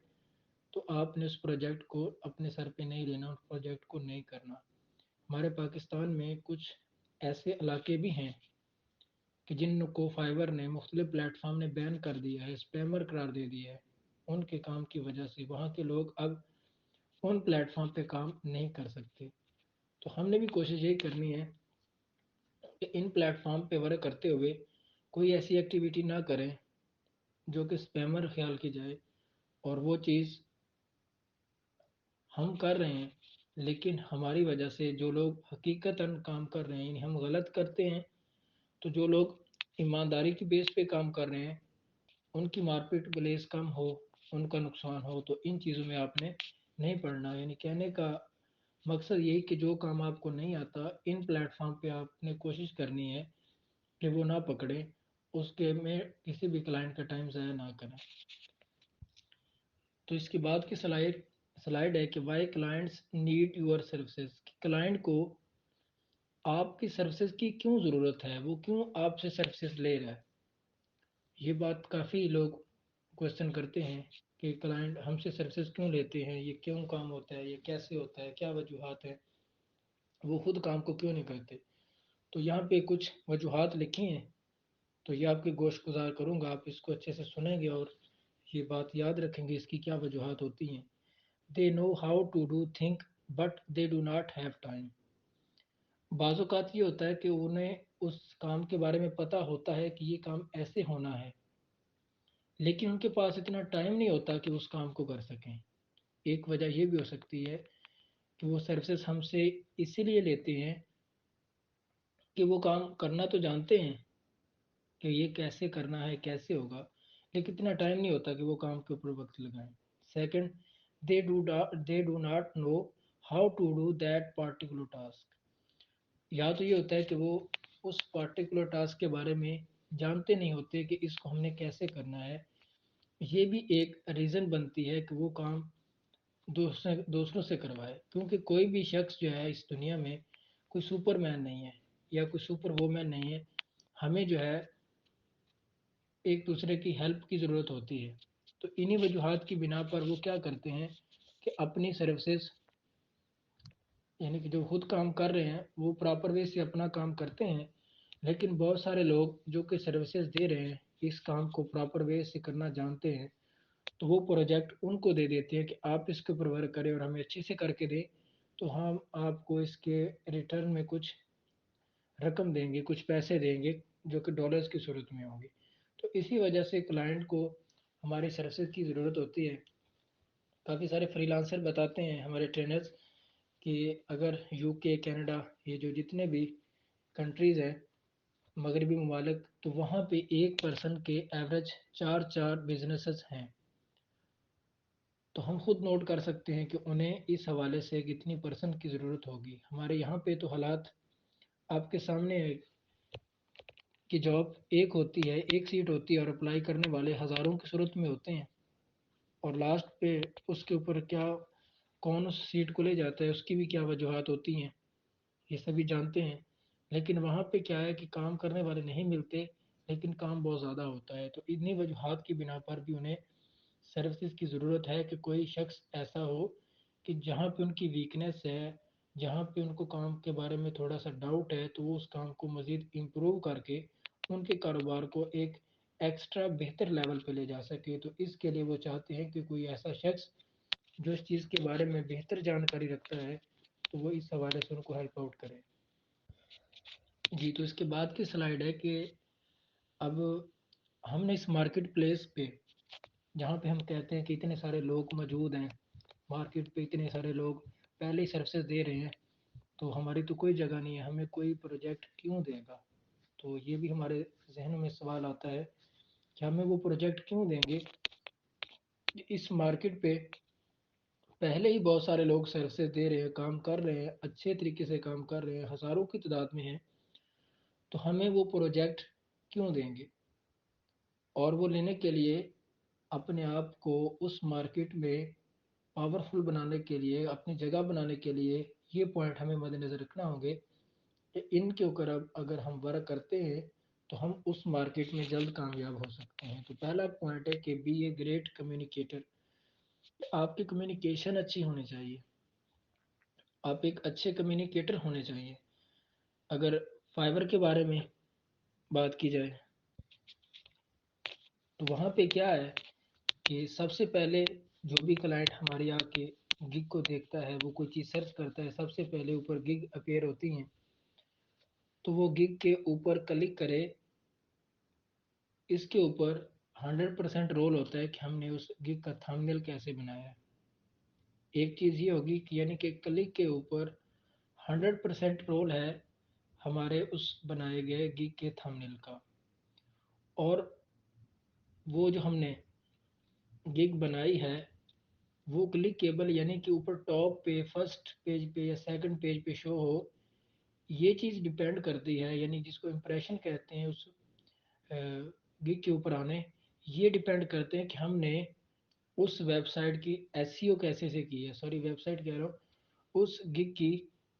تو آپ نے اس پروجیکٹ کو اپنے سر پہ نہیں لینا، اس پروجیکٹ کو نہیں کرنا۔ ہمارے پاکستان میں کچھ ایسے علاقے بھی ہیں کہ جن کو فائبر نے مختلف پلیٹ فارم نے بین کر دیا ہے، اسپیمر قرار دے دیا ہے، ان کے کام کی وجہ سے وہاں کے لوگ اب ان پلیٹ فارم پہ کام نہیں کر سکتے۔ تو ہم نے بھی کوشش یہی کرنی ہے کہ ان پلیٹ فارم پہ ورک کرتے ہوئے کوئی ایسی ایکٹیویٹی نہ کریں جو کہ اسپیمر خیال کی جائے، اور وہ چیز ہم کر رہے ہیں لیکن ہماری وجہ سے جو لوگ حقیقتاً کام کر رہے ہیں، یعنی ہم غلط کرتے ہیں تو جو لوگ ایمانداری کی بیس پہ کام کر رہے ہیں ان کی مارکیٹ پلیس کم ہو، ان کا نقصان ہو، تو ان چیزوں میں آپ نے نہیں پڑنا۔ یعنی کہنے کا مقصد یہی کہ جو کام آپ کو نہیں آتا ان پلیٹ فارم پہ آپ نے کوشش کرنی ہے کہ وہ نہ پکڑیں، اس کے میں کسی بھی کلائنٹ کا ٹائم ضائع نہ کریں۔ تو اس کے بعد کی سلائڈ ہے کہ why clients need your services, client کو آپ کی سروسز کی کیوں ضرورت ہے، وہ کیوں آپ سے سروسز لے رہا ہے۔ یہ بات کافی لوگ کوشچن کرتے ہیں کہ کلائنٹ ہم سے سروسز کیوں لیتے ہیں، یہ کیوں کام ہوتا ہے، یہ کیسے ہوتا ہے، کیا وجوہات ہیں، وہ خود کام کو کیوں نہیں کرتے۔ تو یہاں پہ کچھ وجوہات لکھی ہیں، تو یہ آپ کے گوش گزار کروں گا، آپ اس کو اچھے سے سنیں گے اور یہ بات یاد رکھیں گے اس کی کیا وجوہات ہوتی ہیں۔ They know how to do think but they do not have time. بعض اوقات یہ ہوتا ہے کہ انہیں اس کام کے بارے میں پتہ ہوتا ہے کہ یہ کام ایسے ہونا ہے، لیکن ان کے پاس اتنا ٹائم نہیں ہوتا کہ اس کام کو کر سکیں۔ ایک وجہ یہ بھی ہو سکتی ہے کہ وہ سروسز ہم سے اسی لیے لیتے ہیں کہ وہ کام کرنا تو جانتے ہیں کہ یہ کیسے کرنا ہے، کیسے ہوگا، لیکن اتنا ٹائم نہیں ہوتا کہ وہ کام کے اوپر وقت لگائیں۔ Second, they do not know how to do that particular task. یا تو یہ ہوتا ہے کہ وہ اس پارٹیکولر ٹاسک کے بارے میں جانتے نہیں ہوتے کہ اس کو ہم نے کیسے کرنا ہے۔ یہ بھی ایک ریزن بنتی ہے کہ وہ کام دوسروں سے کروائے، کیونکہ کوئی بھی شخص جو ہے اس دنیا میں کوئی سپر مین نہیں ہے یا کوئی سپر وومن نہیں ہے، ہمیں جو ہے ایک دوسرے کی ہیلپ کی ضرورت ہوتی ہے۔ تو انہی وجوہات کی بنا پر وہ کیا کرتے ہیں کہ اپنی سروسز، یعنی کہ جو خود کام کر رہے ہیں وہ پراپر وے سے اپنا کام کرتے ہیں، لیکن بہت سارے لوگ جو کہ سروسز دے رہے ہیں اس کام کو پراپر وے سے کرنا جانتے ہیں، تو وہ پروجیکٹ ان کو دے دیتے ہیں کہ آپ اس کے اوپر ورک کریں اور ہمیں اچھے سے کر کے دیں، تو ہم آپ کو اس کے ریٹرن میں کچھ رقم دیں گے، کچھ پیسے دیں گے جو کہ ڈالرز کی صورت میں ہوں گے۔ تو اسی وجہ سے کلائنٹ کو ہماری سروسز کی ضرورت ہوتی ہے۔ کافی سارے فری لانسر بتاتے ہیں ہمارے ٹرینرز کہ اگر یو کے، کینیڈا، یہ جو جتنے بھی کنٹریز ہیں مغربی ممالک، تو وہاں پہ ایک پرسن کے ایوریج چار بزنسز ہیں، تو ہم خود نوٹ کر سکتے ہیں کہ انہیں اس حوالے سے کتنی پرسن کی ضرورت ہوگی۔ ہمارے یہاں پہ تو حالات آپ کے سامنے ہے کہ جاب ایک ہوتی ہے، ایک سیٹ ہوتی ہے اور اپلائی کرنے والے ہزاروں کی صورت میں ہوتے ہیں، اور لاسٹ پہ اس کے اوپر کیا کون اس سیٹ کو لے جاتا ہے اس کی بھی کیا وجوہات ہوتی ہیں، یہ سبھی جانتے ہیں۔ لیکن وہاں پہ کیا ہے کہ کام کرنے والے نہیں ملتے، لیکن کام بہت زیادہ ہوتا ہے، تو انہی وجوہات کی بنا پر بھی انہیں سروسز کی ضرورت ہے کہ کوئی شخص ایسا ہو کہ جہاں پہ ان کی ویکنیس ہے، جہاں پہ ان کو کام کے بارے میں تھوڑا سا ڈاؤٹ ہے، تو وہ اس کام کو مزید امپروو کر کے ان کے کاروبار کو ایک ایکسٹرا بہتر لیول پہ لے جا سکے۔ تو اس کے لیے وہ چاہتے ہیں کہ کوئی ایسا شخص جو اس چیز کے بارے میں بہتر جانکاری رکھتا ہے، تو وہ اس حوالے سے ان کو ہیلپ آؤٹ کرے۔ جی، تو اس کے بعد کی سلائیڈ ہے کہ اب ہم نے اس مارکیٹ پلیس پہ جہاں پہ ہم کہتے ہیں کہ اتنے سارے لوگ موجود ہیں مارکیٹ پہ، اتنے سارے لوگ پہلے ہی سروسز دے رہے ہیں، تو ہماری تو کوئی جگہ نہیں ہے، ہمیں کوئی پروجیکٹ کیوں دے گا؟ تو یہ بھی ہمارے ذہن میں سوال آتا ہے کہ ہمیں وہ پروجیکٹ کیوں دیں گے؟ اس مارکیٹ پہ پہلے ہی بہت سارے لوگ سروسز دے رہے ہیں، کام کر رہے ہیں، اچھے طریقے سے کام کر رہے ہیں، ہزاروں کی تعداد میں ہیں، تو ہمیں وہ پروجیکٹ کیوں دیں گے؟ اور وہ لینے کے لیے اپنے آپ کو اس مارکیٹ میں پاورفل بنانے کے لیے، اپنی جگہ بنانے کے لیے یہ پوائنٹ ہمیں مد نظر رکھنا ہوں گے کہ ان کے اوپر اب اگر ہم ورک کرتے ہیں تو ہم اس مارکیٹ میں جلد کامیاب ہو سکتے ہیں۔ تو پہلا پوائنٹ ہے کہ بی اے گریٹ کمیونیکیٹر، آپ کی کمیونیکیشن اچھی ہونی چاہیے، آپ ایک اچھے کمیونیکیٹر ہونے چاہیے۔ اگر فائبر کے بارے میں بات کی جائے تو وہاں پہ کیا ہے کہ سب سے پہلے جو بھی کلائنٹ ہماری آ کے گگ کو دیکھتا ہے، وہ کوئی چیز سرچ کرتا ہے، سب سے پہلے اوپر گگ اپیئر ہوتی ہیں، تو وہ گگ کے اوپر کلک کرے۔ اس کے اوپر 100% رول ہوتا ہے کہ ہم نے اس گگ کا تھمبنیل کیسے بنایا ہے۔ ایک چیز یہ ہوگی کہ یعنی کہ کلک کے اوپر 100% رول ہے ہمارے اس بنائے گئے گگ کے تھمبنیل کا، اور وہ جو ہم نے گگ بنائی ہے وہ کلکیبل یعنی کہ اوپر ٹاپ پہ فرسٹ پیج پہ یا سیکنڈ پیج پہ شو ہو، یہ چیز ڈپینڈ کرتی ہے، یعنی جس کو امپریشن کہتے ہیں اس گگ کے اوپر آنے، یہ ڈپینڈ کرتے ہیں کہ ہم نے اس ویب سائٹ کی ایس سی او کیسے سے کی ہے، سوری ویب سائٹ کہہ رہا ہوں، اس گگ کی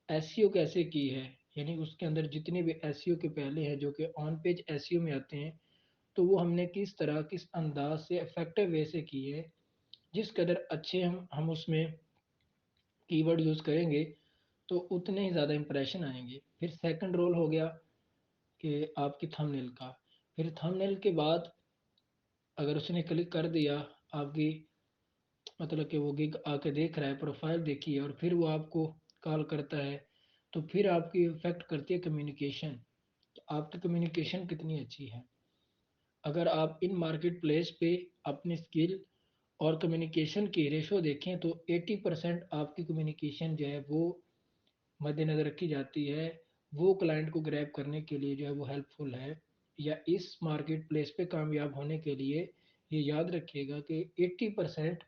ایس سی او کیسے کی ہے، یعنی اس کے اندر جتنے بھی ایس سی او کے پہلے ہیں جو کہ آن پیج ایس سی او میں آتے ہیں، تو وہ ہم نے کس طرح کس انداز سے افیکٹو وے سے کی ہے۔ جس قدر اچھے ہم اس میں کی ورڈ یوز کریں گے تو اتنے ہی زیادہ امپریشن آئیں گے۔ پھر سیکنڈ رول ہو گیا کہ آپ کی تھم نیل کا، پھر تھم نیل کے بعد اگر اس نے کلک کر دیا آپ کی، مطلب کہ وہ گگ آ کے دیکھ رہا ہے، پروفائل دیکھی ہے، اور پھر وہ آپ کو کال کرتا ہے، تو پھر آپ کی افیکٹ کرتی ہے کمیونیکیشن، آپ کی کمیونیکیشن کتنی اچھی ہے۔ اگر آپ ان مارکیٹ پلیس پہ اپنی اسکل اور کمیونیکیشن کی ریشو دیکھیں تو 80% آپ کی کمیونیکیشن جو ہے وہ مد نظر رکھی جاتی ہے، وہ کلائنٹ کو گریب کرنے کے لیے جو ہے وہ ہیلپ فل ہے، یا اس مارکیٹ پلیس پہ کامیاب ہونے کے لیے یہ یاد رکھیے گا کہ 80%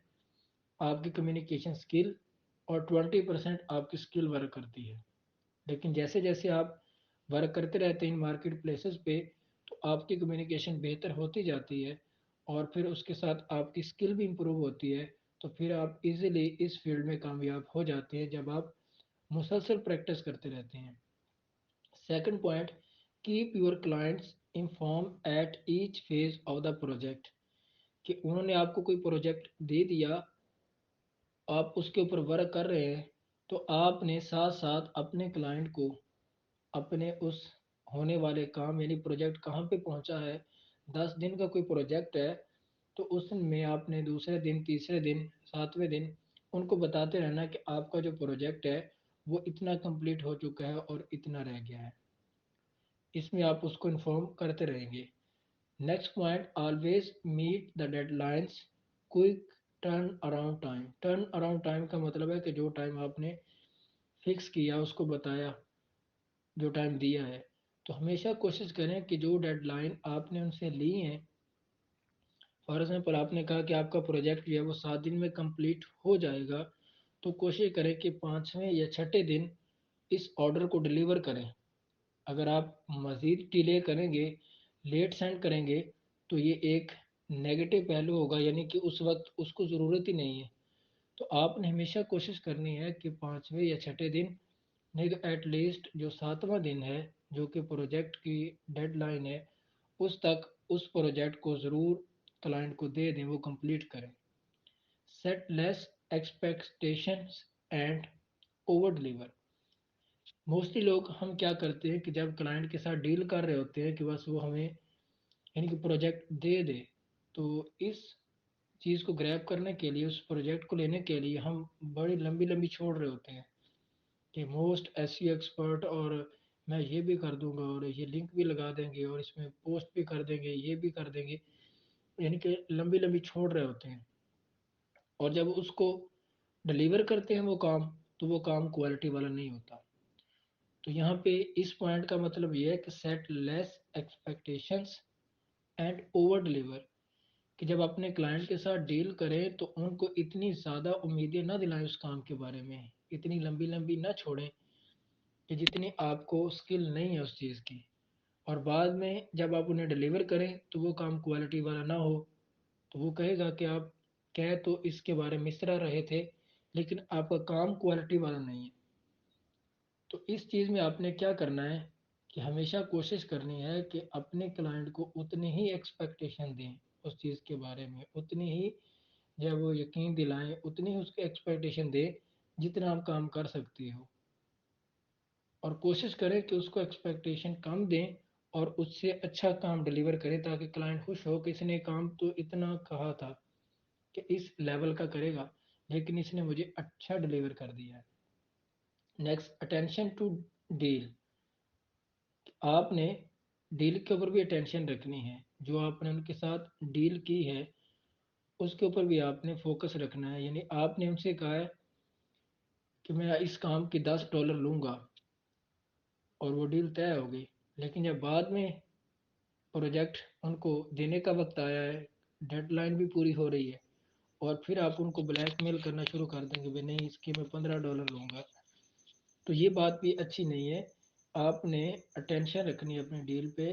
آپ کی کمیونیکیشن اسکل اور 20% آپ کی اسکل ورک کرتی ہے۔ لیکن جیسے جیسے آپ ورک کرتے رہتے ہیں ان مارکیٹ پلیسز پہ تو آپ کی کمیونیکیشن بہتر ہوتی جاتی ہے، اور پھر اس کے ساتھ آپ کی اسکل بھی امپروو ہوتی ہے، تو پھر آپ ایزیلی اس فیلڈ میں کامیاب ہو جاتے ہیں جب آپ مسلسل پریکٹس کرتے رہتے ہیں۔ Second point, keep your clients inform at each phase of the project, کہ انہوں نے آپ کو کوئی پروجیکٹ دے دیا، آپ اس کے اوپر ورک کر رہے ہیں، تو آپ نے ساتھ ساتھ اپنے کلائنٹ کو اپنے اس ہونے والے کام یعنی پروجیکٹ کہاں پہ پہنچا ہے، 10 دن کا کوئی پروجیکٹ ہے تو اس میں آپ نے دوسرے دن، تیسرے دن، 7ویں دن ان کو بتاتے رہنا کہ آپ کا جو پروجیکٹ ہے وہ اتنا کمپلیٹ ہو چکا ہے اور اتنا رہ گیا ہے، اس میں آپ اس کو انفارم کرتے رہیں گے۔ Next point, always meet the deadlines, quick turn around time. Turn around time کا مطلب ہے کہ جو ٹائم آپ نے فکس کیا، اس کو بتایا، جو ٹائم دیا ہے، تو ہمیشہ کوشش کریں کہ جو ڈیڈ لائن آپ نے ان سے لی ہیں، فار ایگزامپل آپ نے کہا کہ آپ کا پروجیکٹ جو ہے وہ 7 دن میں کمپلیٹ ہو جائے گا، تو کوشش کریں کہ 5ویں یا 6ٹھے دن اس آرڈر کو ڈیلیور کریں۔ اگر آپ مزید ڈیلے کریں گے، لیٹ سینڈ کریں گے، تو یہ ایک نیگیٹو پہلو ہوگا، یعنی کہ اس وقت اس کو ضرورت ہی نہیں ہے۔ تو آپ نے ہمیشہ کوشش کرنی ہے کہ 5ویں یا 6ٹھے دن، نہیں تو ایٹ لیسٹ جو 7واں دن ہے جو کہ پروجیکٹ کی ڈیڈ لائن ہے، اس تک اس پروجیکٹ کو ضرور کلائنٹ کو دے دیں، وہ کمپلیٹ کریں۔ Set less expectations and over deliver. Mostly لوگ ہم کیا کرتے ہیں کہ جب کلائنٹ کے ساتھ ڈیل کر رہے ہوتے ہیں کہ بس وہ ہمیں یعنی کہ پروجیکٹ دے دے، تو اس چیز کو گریب کرنے کے لیے، اس پروجیکٹ کو لینے کے لیے ہم بڑی لمبی لمبی چھوڑ رہے ہوتے ہیں کہ موسٹ ایس سی ایکسپرٹ، اور میں یہ بھی کر دوں گا، اور یہ لنک بھی لگا دیں گے، اور اس میں پوسٹ بھی کر دیں گے، یہ بھی کر دیں گے، یعنی کہ لمبی لمبی چھوڑ رہے ہوتے ہیں۔ اور جب اس کو ڈلیور کرتے ہیں وہ کام، تو وہ کام کوالٹی والا نہیں ہوتا۔ تو یہاں پہ اس پوائنٹ کا مطلب یہ ہے کہ set less expectations and over deliver, کہ جب اپنے کلائنٹ کے ساتھ ڈیل کریں تو ان کو اتنی زیادہ امیدیں نہ دلائیں اس کام کے بارے میں، اتنی لمبی لمبی نہ چھوڑیں کہ جتنی آپ کو اسکل نہیں ہے اس چیز کی، اور بعد میں جب آپ انہیں ڈلیور کریں تو وہ کام کوالٹی والا نہ ہو، تو وہ کہے گا کہ آپ کہہ تو اس کے بارے میں اس طرح رہے تھے، لیکن آپ کا کام کوالٹی والا نہیں ہے۔ تو اس چیز میں آپ نے کیا کرنا ہے کہ ہمیشہ کوشش کرنی ہے کہ اپنے کلائنٹ کو اتنی ہی ایکسپیکٹیشن دیں اس چیز کے بارے میں، اتنی ہی جب وہ یقین دلائیں، اتنی ہی اس کے ایکسپیکٹیشن دیں جتنا آپ کام کر سکتے ہو، اور کوشش کریں کہ اس کو ایکسپیکٹیشن کم دیں اور اس سے اچھا کام ڈلیور کریں، تاکہ کلائنٹ خوش ہو کہ اس نے کام تو اتنا کہا تھا کہ اس لیول کا کرے گا، لیکن اس نے مجھے اچھا ڈلیور کر دیا ہے۔ Next, attention to deal. آپ نے ڈیل کے اوپر بھی اٹینشن رکھنی ہے، جو آپ نے ان کے ساتھ ڈیل کی ہے اس کے اوپر بھی آپ نے فوکس رکھنا ہے۔ یعنی آپ نے ان سے کہا ہے کہ میں اس کام کی $10 لوں گا، اور وہ ڈیل طے ہو گئی، لیکن جب بعد میں پروجیکٹ ان کو دینے کا وقت آیا ہے، ڈیڈ لائن بھی پوری ہو رہی ہے، اور پھر آپ ان کو بلیک میل کرنا شروع کر دیں گے، نہیں اس کی میں $15 لوں گا، تو یہ بات بھی اچھی نہیں ہے۔ آپ نے اٹینشن رکھنی ہے اپنی ڈیل پہ،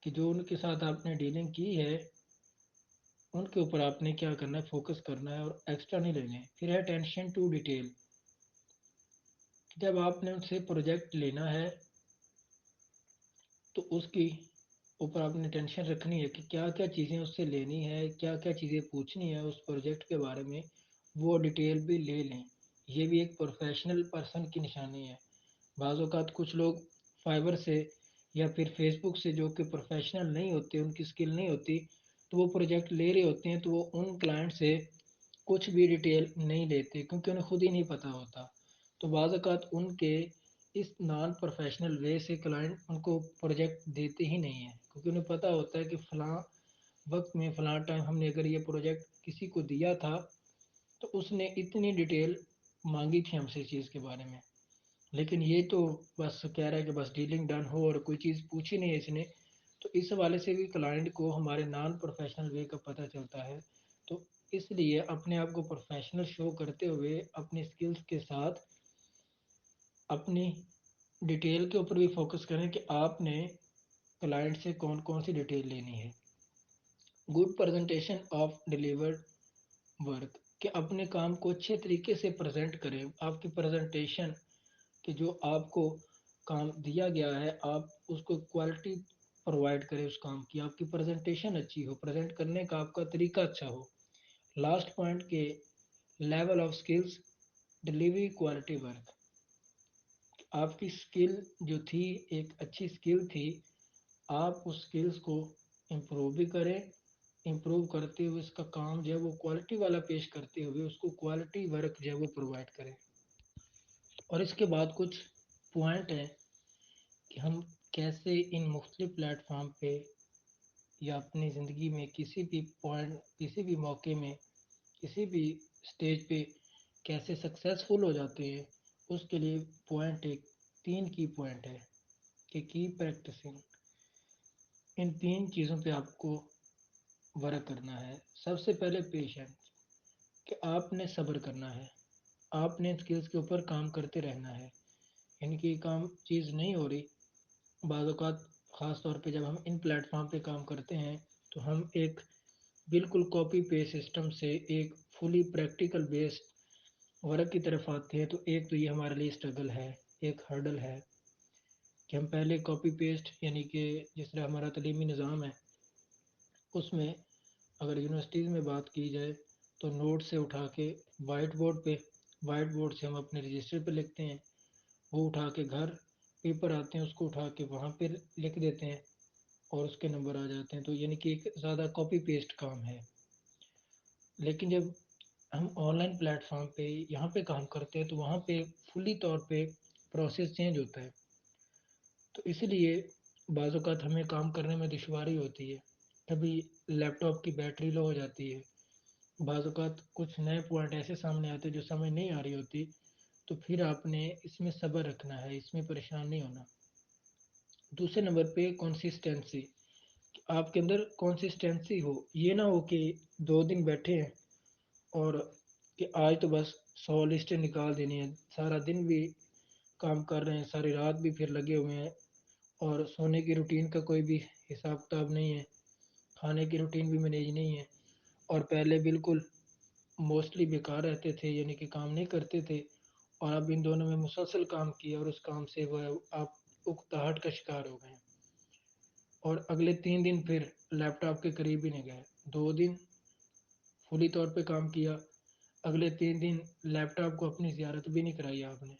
کہ جو ان کے ساتھ آپ نے ڈیلنگ کی ہے ان کے اوپر آپ نے کیا کرنا ہے، فوکس کرنا ہے، اور ایکسٹرا نہیں لینے۔ پھر ہے اٹینشن ٹو ڈیٹیل۔ جب آپ نے ان سے پروجیکٹ لینا ہے تو اس کی اوپر آپ نے ٹینشن رکھنی ہے کہ کیا کیا چیزیں اس سے لینی ہے، کیا کیا چیزیں پوچھنی ہے اس پروجیکٹ کے بارے میں، وہ ڈیٹیل بھی لے لیں۔ یہ بھی ایک پروفیشنل پرسن کی نشانی ہے۔ بعض اوقات کچھ لوگ فائبر سے یا پھر فیس بک سے، جو کہ پروفیشنل نہیں ہوتے، ان کی اسکل نہیں ہوتی، تو وہ پروجیکٹ لے رہے ہوتے ہیں، تو وہ ان کلائنٹ سے کچھ بھی ڈیٹیل نہیں لیتے، کیونکہ انہیں خود ہی نہیں پتہ ہوتا۔ تو بعض اوقات ان کے اس نان پروفیشنل وے سے کلائنٹ ان کو پروجیکٹ دیتے ہی نہیں ہیں، کیونکہ انہیں پتہ ہوتا ہے کہ فلاں وقت میں فلاں ٹائم ہم نے اگر یہ پروجیکٹ کسی کو دیا تھا تو اس نے اتنی ڈیٹیل مانگی تھی ہم سے اس چیز کے بارے میں، لیکن یہ تو بس کہہ رہا ہے کہ بس ڈیلنگ ڈن ہو اور کوئی چیز پوچھی نہیں ہے اس نے۔ تو اس حوالے سے بھی کلائنٹ کو ہمارے نان پروفیشنل وے کا پتہ چلتا ہے۔ تو اس لیے اپنے آپ کو پروفیشنل شو کرتے ہوئے اپنی اسکلز کے ساتھ اپنی ڈیٹیل کے اوپر بھی فوکس کریں کہ آپ نے کلائنٹ سے کون کون سی ڈیٹیل لینی ہے۔ Good presentation of delivered work, کہ اپنے کام کو اچھے طریقے سے پریزنٹ کریں۔ آپ کی پریزنٹیشن کہ جو آپ کو کام دیا گیا ہے، آپ اس کو کوالٹی پرووائڈ کریں، اس کام کی آپ کی پریزنٹیشن اچھی ہو، پریزنٹ کرنے کا آپ کا طریقہ اچھا ہو۔ لاسٹ پوائنٹ کے level of skills delivery quality work, آپ کی سکل جو تھی ایک اچھی سکل تھی، آپ اس سکلز کو امپروو بھی کریں، امپروو کرتے ہوئے اس کا کام جو ہے وہ کوالٹی والا پیش کرتے ہوئے اس کو کوالٹی ورک جو ہے وہ پرووائڈ کریں۔ اور اس کے بعد کچھ پوائنٹ ہیں کہ ہم کیسے ان مختلف پلیٹ فارم پہ یا اپنی زندگی میں کسی بھی پوائنٹ، کسی بھی موقع میں، کسی بھی اسٹیج پہ کیسے سکسیزفل ہو جاتے ہیں۔ اس کے لیے پوائنٹ ایک 3 کی پوائنٹ ہے کہ کی پریکٹسنگ، ان 3 چیزوں پہ آپ کو ورک کرنا ہے۔ سب سے پہلے پیشنس، کہ آپ نے صبر کرنا ہے، آپ نے اسکلز کے اوپر کام کرتے رہنا ہے، یعنی کہ یہ کام چیز نہیں ہو رہی بعض اوقات خاص طور پہ جب ہم ان پلیٹ فارم پہ کام کرتے ہیں تو ہم ایک بالکل کاپی پیسٹ سسٹم سے ایک فلی پریکٹیکل بیسڈ ورک کی طرف آتے ہیں، تو ایک تو یہ ہمارے لیے اسٹرگل ہے، ایک ہرڈل ہے کہ ہم پہلے کاپی پیسٹ یعنی کہ جس طرح ہمارا تعلیمی نظام ہے اس میں اگر یونیورسٹیز میں بات کی جائے تو نوٹ سے اٹھا کے وائٹ بورڈ سے ہم اپنے رجسٹر پہ لکھتے ہیں، وہ اٹھا کے گھر پیپر آتے ہیں اس کو اٹھا کے وہاں پہ لکھ دیتے ہیں اور اس کے نمبر آ جاتے ہیں، تو یعنی کہ ایک زیادہ کاپی پیسٹ کام ہے۔ لیکن جب ہم آن لائن پلیٹ فارم پہ یہاں پہ کام کرتے ہیں تو وہاں پہ فلی طور پہ پروسیس چینج ہوتا ہے، تو اس لیے بعض اوقات ہمیں کام کرنے میں دشواری ہوتی ہے، کبھی لیپ ٹاپ کی بیٹری لو ہو جاتی ہے، بعض اوقات کچھ نئے پوائنٹ ایسے سامنے آتے جو سمجھ نہیں آ رہی ہوتی، تو پھر آپ نے اس میں صبر رکھنا ہے، اس میں پریشان نہیں ہونا۔ دوسرے نمبر پہ کنسسٹینسی، آپ کے اندر کنسسٹینسی ہو، یہ نہ ہو کہ 2 دن بیٹھے ہیں اور کہ آج تو بس 100 لسٹیں نکال دینی ہیں، سارا دن بھی کام کر رہے ہیں، ساری رات بھی پھر لگے ہوئے ہیں اور سونے کی روٹین کا کوئی بھی حساب کتاب نہیں ہے، کھانے کی روٹین بھی مینیج نہیں ہے، اور پہلے بالکل موسٹلی بیکار رہتے تھے یعنی کہ کام نہیں کرتے تھے، اور اب ان دونوں میں مسلسل کام کیا اور اس کام سے وہ آپ اکتاہٹ کا شکار ہو گئے ہیں، اور اگلے 3 دن پھر لیپ ٹاپ کے قریب ہی نہیں گئے، 2 دن فلی طور پہ کام کیا، اگلے 3 دن لیپ ٹاپ کو اپنی زیارت بھی نہیں کرائی آپ نے،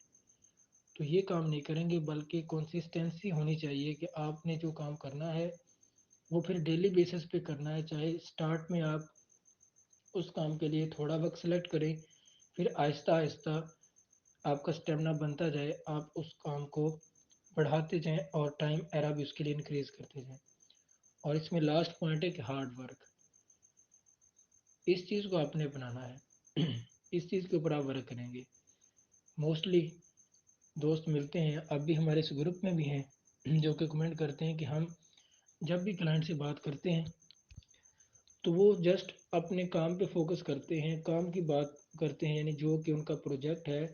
تو یہ کام نہیں کریں گے، بلکہ کنسسٹینسی ہونی چاہیے کہ آپ نے جو کام کرنا ہے وہ پھر ڈیلی بیسس پہ کرنا ہے، چاہے اسٹارٹ میں آپ اس کام کے لیے تھوڑا وقت سلیکٹ کریں، پھر آہستہ آہستہ آپ کا اسٹیمنا بنتا جائے، آپ اس کام کو بڑھاتے جائیں اور ٹائم ایرا بھی اس کے لیے انکریز کرتے جائیں۔ اور اس میں لاسٹ پوائنٹ ہے کہ ہارڈ ورک، اس چیز کو آپ نے اپنانا ہے، اس چیز کے اوپر آپ ورک کریں گے۔ موسٹلی دوست ملتے ہیں، اب بھی ہمارے اس گروپ میں بھی ہیں جو کہ کمنٹ کرتے ہیں کہ ہم جب بھی کلائنٹ سے بات کرتے ہیں تو وہ جسٹ اپنے کام پہ فوکس کرتے ہیں، کام کی بات کرتے ہیں، یعنی جو کہ ان کا پروجیکٹ ہے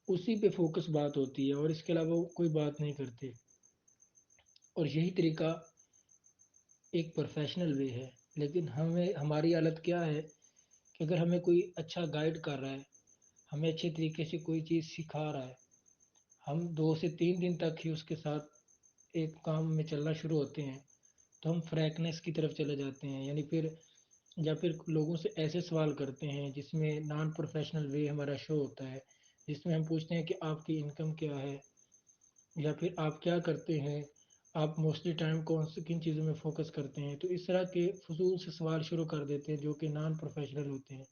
اسی پہ فوکس بات ہوتی ہے اور اس کے علاوہ وہ کوئی بات نہیں کرتے، اور یہی طریقہ ایک پروفیشنل وے ہے۔ لیکن ہماری حالت کیا ہے کہ اگر ہمیں کوئی اچھا گائیڈ کر رہا ہے، ہمیں اچھے طریقے سے کوئی چیز سکھا رہا ہے، ہم 2 سے 3 دن تک ہی اس کے ساتھ ایک کام میں چلنا شروع ہوتے ہیں تو ہم فریکنیس کی طرف چلے جاتے ہیں، یعنی پھر یا پھر لوگوں سے ایسے سوال کرتے ہیں جس میں نان پروفیشنل وے ہمارا شو ہوتا ہے، جس میں ہم پوچھتے ہیں کہ آپ کی انکم کیا ہے، یا پھر آپ کیا کرتے ہیں، آپ موسٹلی ٹائم کن چیزوں میں فوکس کرتے ہیں، تو اس طرح کے فضول سے سوال شروع کر دیتے ہیں جو کہ نان پروفیشنل ہوتے ہیں۔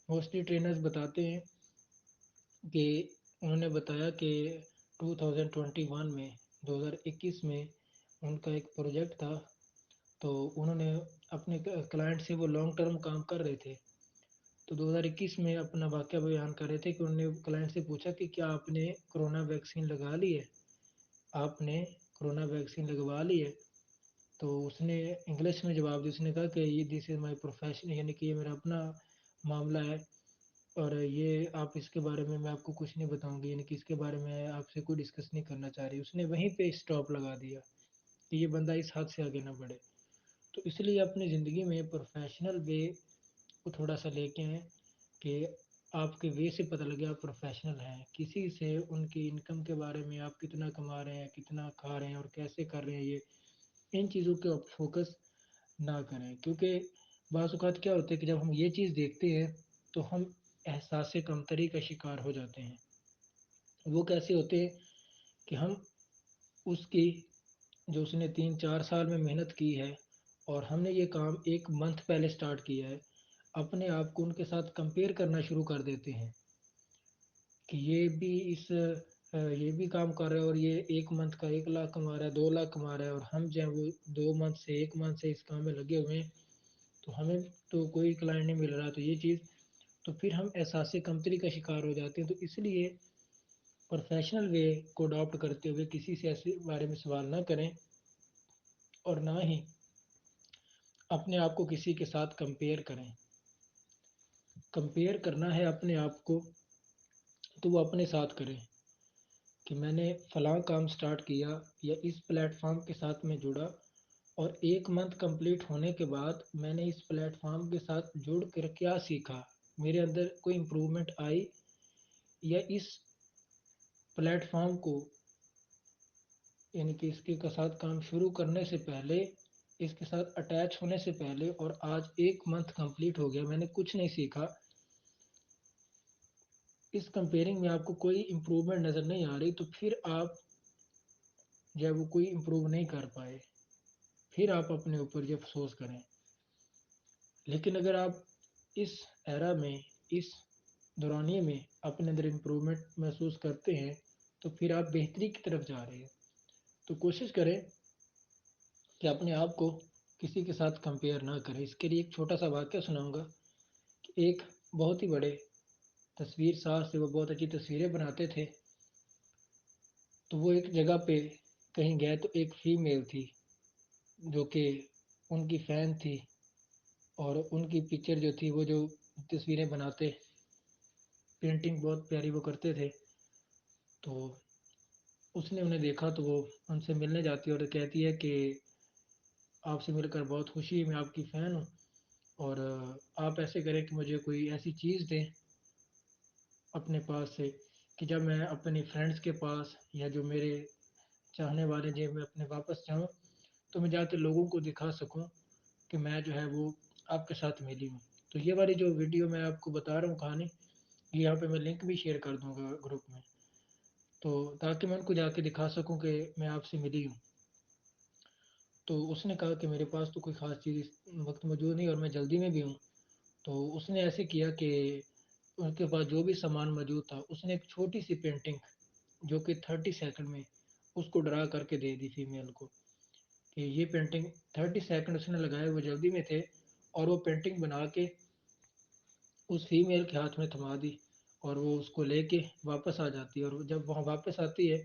موسٹلی ٹرینرز بتاتے ہیں کہ انہوں نے بتایا کہ 2021 میں 2021 میں ان کا ایک پروجیکٹ تھا، تو انہوں نے اپنے کلائنٹ سے وہ لانگ ٹرم کام کر رہے تھے، تو 2021 میں اپنا واقعہ بیان کر رہے تھے کہ انہوں نے کلائنٹ سے پوچھا کہ کیا آپ نے کرونا ویکسین لگا لی ہے، آپ نے کرونا ویکسین لگوا لی ہے، تو اس نے انگلش میں جواب دیا، اس نے کہا کہ یہ دس از مائی پروفیشن، یعنی کہ یہ میرا اپنا معاملہ ہے اور یہ آپ اس کے بارے میں آپ کو کچھ نہیں بتاؤں گی، یعنی کہ اس کے بارے میں آپ سے کوئی ڈسکس نہیں کرنا چاہ رہی، اس نے وہیں پہ اسٹاپ لگا دیا کہ یہ بندہ اس حد سے آگے نہ بڑھے۔ تو اس لیے اپنی زندگی میں پروفیشنل وے کو تھوڑا سا لے کے آئیں کہ آپ کے وے سے پتہ لگے آپ پروفیشنل ہیں، کسی سے ان کی انکم کے بارے میں آپ کتنا کما رہے ہیں، کتنا کھا رہے ہیں اور کیسے کر رہے ہیں، یہ ان چیزوں کے فوکس نہ کریں، کیونکہ بعض اوقات کیا ہوتا ہے کہ جب ہم یہ چیز دیکھتے ہیں تو ہم احساس کمتری کا شکار ہو جاتے ہیں۔ وہ کیسے ہوتے ہیں کہ ہم اس کی جو اس نے 3 4 سال میں محنت کی ہے اور ہم نے یہ کام 1 منتھ پہلے سٹارٹ کیا ہے، اپنے آپ کو ان کے ساتھ کمپیئر کرنا شروع کر دیتے ہیں کہ یہ بھی کام کر رہے ہیں اور یہ 1 منتھ کا 1 لاکھ کما رہا ہے، 2 لاکھ کما رہا ہے، اور ہم جو ہے وہ 2 منتھ سے 1 منتھ سے اس کام میں لگے ہوئے ہیں تو ہمیں تو کوئی کلائنٹ نہیں مل رہا، تو یہ چیز تو پھر ہم احساس کمتری کا شکار ہو جاتے ہیں۔ تو اس لیے پروفیشنل وے کو اڈاپٹ کرتے ہوئے کسی سے ایسے بارے میں سوال نہ کریں اور نہ ہی اپنے آپ کو کسی کے ساتھ کمپیئر کریں۔ کمپیئر کرنا ہے اپنے آپ کو تو وہ اپنے ساتھ کریں کہ میں نے فلاں کام سٹارٹ کیا یا اس پلیٹ فارم کے ساتھ میں جڑا، اور 1 منتھ کمپلیٹ ہونے کے بعد میں نے اس پلیٹ فارم کے ساتھ جڑ کر کیا سیکھا، میرے اندر کوئی امپرومنٹ آئی، یا اس پلیٹ فارم کو یعنی کہ اس کے ساتھ کام شروع کرنے سے پہلے، اس کے ساتھ اٹیچ ہونے سے پہلے اور آج 1 منتھ کمپلیٹ ہو گیا میں نے کچھ نہیں سیکھا، اس کمپیئرنگ میں آپ کو کوئی امپرومنٹ نظر نہیں آ رہی، تو پھر آپ جب وہ کوئی امپروو نہیں کر پائے، پھر آپ اپنے اوپر یہ افسوس کریں۔ لیکن اگر آپ اس ایرا میں، اس دورانیے میں اپنے اندر امپرومنٹ محسوس کرتے ہیں تو پھر آپ بہتری کی طرف جا رہے ہیں۔ تو کوشش کریں کہ اپنے آپ کو کسی کے ساتھ کمپیئر نہ کریں۔ اس کے لیے ایک چھوٹا سا واقعہ سناؤں گا کہ ایک بہت ہی بڑے تصویر ساز سے، وہ بہت اچھی تصویریں بناتے تھے، تو وہ ایک جگہ پہ کہیں گئے تو ایک فیمیل تھی جو کہ ان کی فین تھی، اور ان کی پکچر جو تھی، وہ جو تصویریں بناتے، پینٹنگ بہت پیاری وہ کرتے تھے، تو اس نے انہیں دیکھا تو وہ ان سے ملنے جاتی ہے اور کہتی ہے کہ آپ سے مل کر بہت خوشی، میں آپ کی فین ہوں، اور آپ ایسے کریں کہ مجھے کوئی ایسی چیز دیں اپنے پاس سے کہ جب میں اپنی فرینڈس کے پاس یا جو میرے چاہنے والے جب میں اپنے واپس جاؤں تو میں جا کے لوگوں کو دکھا سکوں کہ میں جو ہے وہ آپ کے ساتھ ملی ہوں۔ تو یہ والی جو ویڈیو میں آپ کو بتا رہا ہوں کہانی، یہ یہاں پہ میں لنک بھی شیئر کر دوں گا گروپ میں، تو تاکہ میں ان کو جا کے دکھا سکوں کہ میں آپ سے ملی ہوں۔ تو اس نے کہا کہ میرے پاس تو کوئی خاص چیز اس وقت موجود نہیں اور میں جلدی میں بھی ہوں۔ تو اس نے ایسے کیا کہ ان کے پاس جو بھی سامان موجود تھا، اس نے ایک چھوٹی سی پینٹنگ جو کہ 30 سیکنڈ میں اس کو ڈرا کر کے دے دی فیمیل کو، کہ یہ پینٹنگ 30 سیکنڈ اس نے لگائے، وہ جلدی میں تھے، اور وہ پینٹنگ بنا کے اس فیمیل کے ہاتھ میں تھما دی، اور وہ اس کو لے کے واپس آ جاتی ہے، اور جب وہاں واپس آتی ہے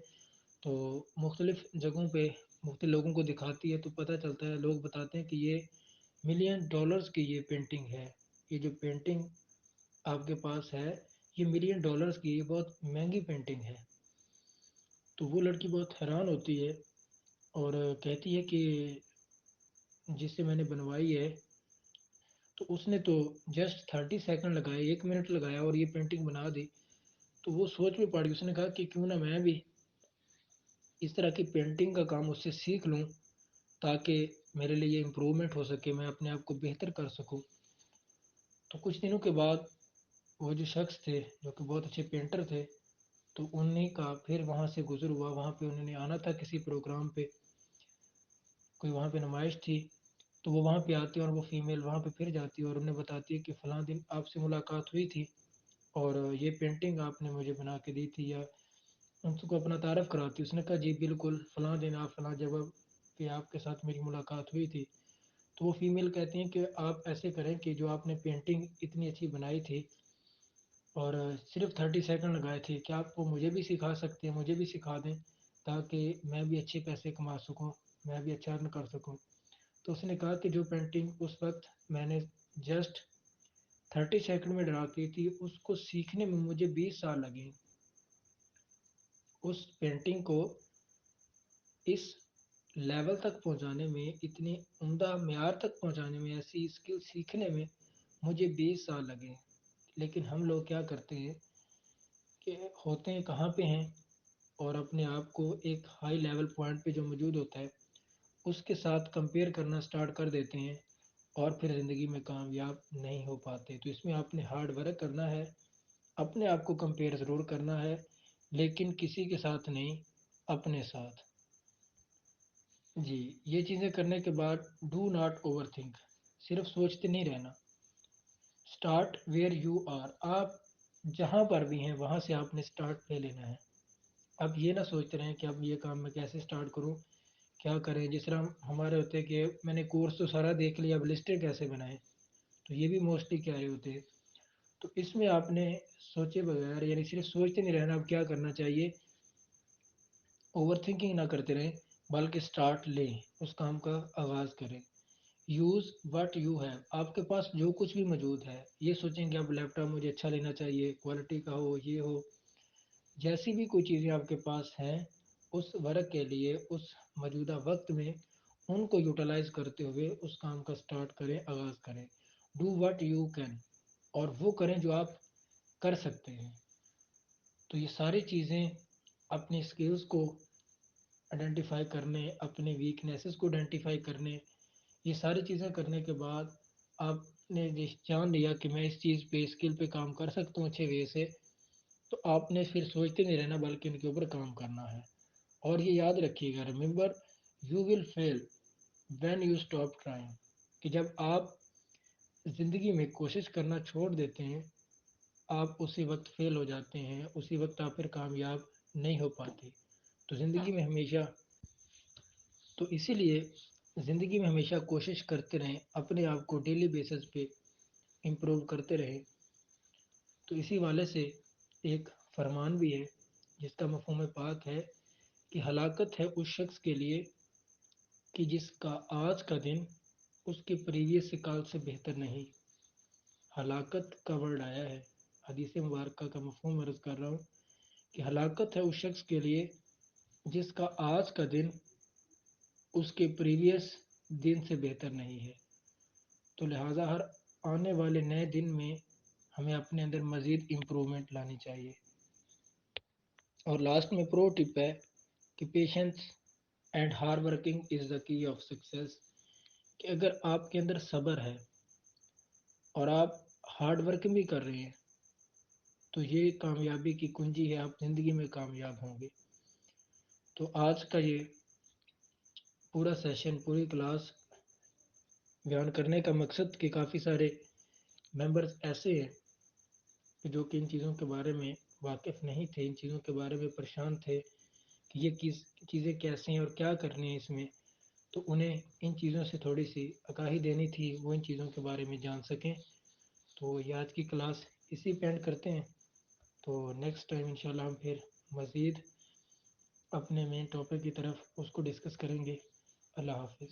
تو مختلف جگہوں پہ مختلف لوگوں کو دکھاتی ہے، تو پتہ چلتا ہے، لوگ بتاتے ہیں کہ یہ $1,000,000 کی یہ پینٹنگ ہے، یہ جو پینٹنگ آپ کے پاس ہے یہ $1,000,000 کی، یہ بہت مہنگی پینٹنگ ہے۔ تو وہ لڑکی بہت حیران ہوتی ہے اور کہتی ہے کہ جس سے میں نے بنوائی ہے، تو اس نے تو جسٹ 30 سیکنڈ لگائے، 1 منٹ لگایا اور یہ پینٹنگ بنا دی۔ تو وہ سوچ میں پڑ گئی، اس نے کہا کہ کیوں نہ میں بھی اس طرح کی پینٹنگ کا کام اس سے سیکھ لوں، تاکہ میرے لیے یہ امپرومنٹ ہو سکے، میں اپنے آپ کو بہتر کر سکوں۔ تو کچھ دنوں کے بعد وہ جو شخص تھے جو کہ بہت اچھے پینٹر تھے، تو انہیں کا پھر وہاں سے گزر ہوا، وہاں پہ انہوں نے آنا تھا کسی پروگرام پہ، کوئی وہاں پہ نمائش تھی، تو وہ وہاں پہ آتی اور وہ فیمیل وہاں پہ پھر جاتی اور انہیں بتاتی ہے کہ فلاں دن آپ سے ملاقات ہوئی تھی اور یہ پینٹنگ آپ نے مجھے بنا کے دی تھی، یا ان کو اپنا تعارف کراتی۔ اس نے کہا جی بالکل، فلاں دن آپ فلاں جگہ پہ آپ کے ساتھ میری ملاقات ہوئی تھی۔ تو وہ فیمیل کہتی ہیں کہ آپ ایسے کریں کہ جو آپ نے پینٹنگ اتنی اچھی بنائی تھی اور صرف 30 سیکنڈ لگائے تھے، کیا آپ وہ مجھے بھی سکھا سکتے ہیں، مجھے بھی سکھا دیں، تاکہ میں بھی اچھے پیسے کما سکوں، میں بھی اچھا ارن کر سکوں۔ تو اس نے کہا کہ جو پینٹنگ اس وقت میں نے جسٹ 30 سیکنڈ میں ڈرا کی تھی، اس کو سیکھنے میں مجھے 20 سال لگے، اس پینٹنگ کو اس لیول تک پہنچانے میں، اتنی عمدہ معیار تک پہنچانے میں، ایسی اسکل سیکھنے میں مجھے 20 سال لگے۔ لیکن ہم لوگ کیا کرتے ہیں کہ ہوتے ہیں کہاں پہ ہیں، اور اپنے آپ کو ایک ہائی لیول پوائنٹ پہ جو موجود ہوتا ہے اس کے ساتھ کمپیئر کرنا سٹارٹ کر دیتے ہیں، اور پھر زندگی میں کامیاب نہیں ہو پاتے۔ تو اس میں آپ نے ہارڈ ورک کرنا ہے، اپنے آپ کو کمپیئر ضرور کرنا ہے، لیکن کسی کے ساتھ نہیں، اپنے ساتھ۔ جی، یہ چیزیں کرنے کے بعد ڈو ناٹ اوور تھنک، صرف سوچتے نہیں رہنا۔ اسٹارٹ ویئر یو آر، آپ جہاں پر بھی ہیں وہاں سے آپ نے اسٹارٹ لے لینا ہے۔ اب یہ نہ سوچتے رہیں کہ اب یہ کام میں کیسے اسٹارٹ کروں، کیا کریں، جس طرح ہمارے ہوتے ہیں کہ میں نے کورس تو سارا دیکھ لیا، اب لسٹیں کیسے بنائیں، تو یہ بھی موسٹلی کیا رہے ہوتے ہیں۔ تو اس میں آپ نے سوچے بغیر، یعنی صرف سوچتے نہیں رہنا، اب کیا کرنا چاہیے، اوور تھنکنگ نہ کرتے رہیں، بلکہ سٹارٹ لیں، اس کام کا آغاز کریں۔ یوز وٹ یو ہیو، آپ کے پاس جو کچھ بھی موجود ہے، یہ سوچیں کہ اب لیپ ٹاپ مجھے اچھا لینا چاہیے، کوالٹی کا ہو، یہ ہو، جیسی بھی کوئی چیزیں آپ کے پاس ہیں اس ورک کے لیے اس موجودہ وقت میں ان کو یوٹیلائز کرتے ہوئے اس کام کا سٹارٹ کریں، آغاز کریں. ڈو واٹ یو کین، اور وہ کریں جو آپ کر سکتے ہیں. تو یہ ساری چیزیں اپنی اسکلز کو آئیڈینٹیفائی کرنے، اپنے ویکنیسز کو آئیڈینٹیفائی کرنے، یہ ساری چیزیں کرنے کے بعد آپ نے جان لیا کہ میں اس چیز پہ اسکل پہ کام کر سکتا ہوں اچھے وے سے، تو آپ نے پھر سوچتے نہیں رہنا بلکہ ان کے اوپر کام کرنا ہے. اور یہ یاد رکھیے گا، remember you will feel when you stop trying, کہ جب آپ زندگی میں کوشش کرنا چھوڑ دیتے ہیں آپ اسی وقت فیل ہو جاتے ہیں، اسی وقت آپ پھر کامیاب نہیں ہو پاتے. تو زندگی میں ہمیشہ تو اسی لیے زندگی میں ہمیشہ کوشش کرتے رہیں، اپنے آپ کو ڈیلی بیسس پہ امپروو کرتے رہیں. تو اسی والے سے ایک فرمان بھی ہے جس کا مفہوم پاک ہے کہ ہلاکت ہے اس شخص کے لیے کہ جس کا آج کا دن اس کے پریویس کال سے بہتر نہیں. ہلاکت کا ورڈ آیا ہے، حدیث مبارکہ کا مفہوم عرض کر رہا ہوں کہ ہلاکت ہے اس شخص کے لیے جس کا آج کا دن اس کے پریویس دن سے بہتر نہیں ہے. تو لہٰذا ہر آنے والے نئے دن میں ہمیں اپنے اندر مزید امپرومنٹ لانی چاہیے. اور لاسٹ میں پرو ٹپ ہے کہ patience and hard working is دا کی آف سکسیس، کہ اگر آپ کے اندر صبر ہے اور آپ ہارڈ ورک بھی کر رہے ہیں تو یہ کامیابی کی کنجی ہے، آپ زندگی میں کامیاب ہوں گے. تو آج کا یہ پورا سیشن، پوری کلاس بیان کرنے کا مقصد کہ کافی سارے ممبرز ایسے ہیں کہ جو کہ ان چیزوں کے بارے میں واقف نہیں تھے، ان چیزوں کے بارے میں پریشان تھے کہ یہ چیزیں کیسے ہیں اور کیا کرنے ہیں اس میں، تو انہیں ان چیزوں سے تھوڑی سی آگاہی دینی تھی، وہ ان چیزوں کے بارے میں جان سکیں. تو یہ آج کی کلاس اسی پہ اینڈ کرتے ہیں. تو نیکسٹ ٹائم انشاءاللہ ہم پھر مزید اپنے مین ٹاپک کی طرف اس کو ڈسکس کریں گے. اللہ حافظ.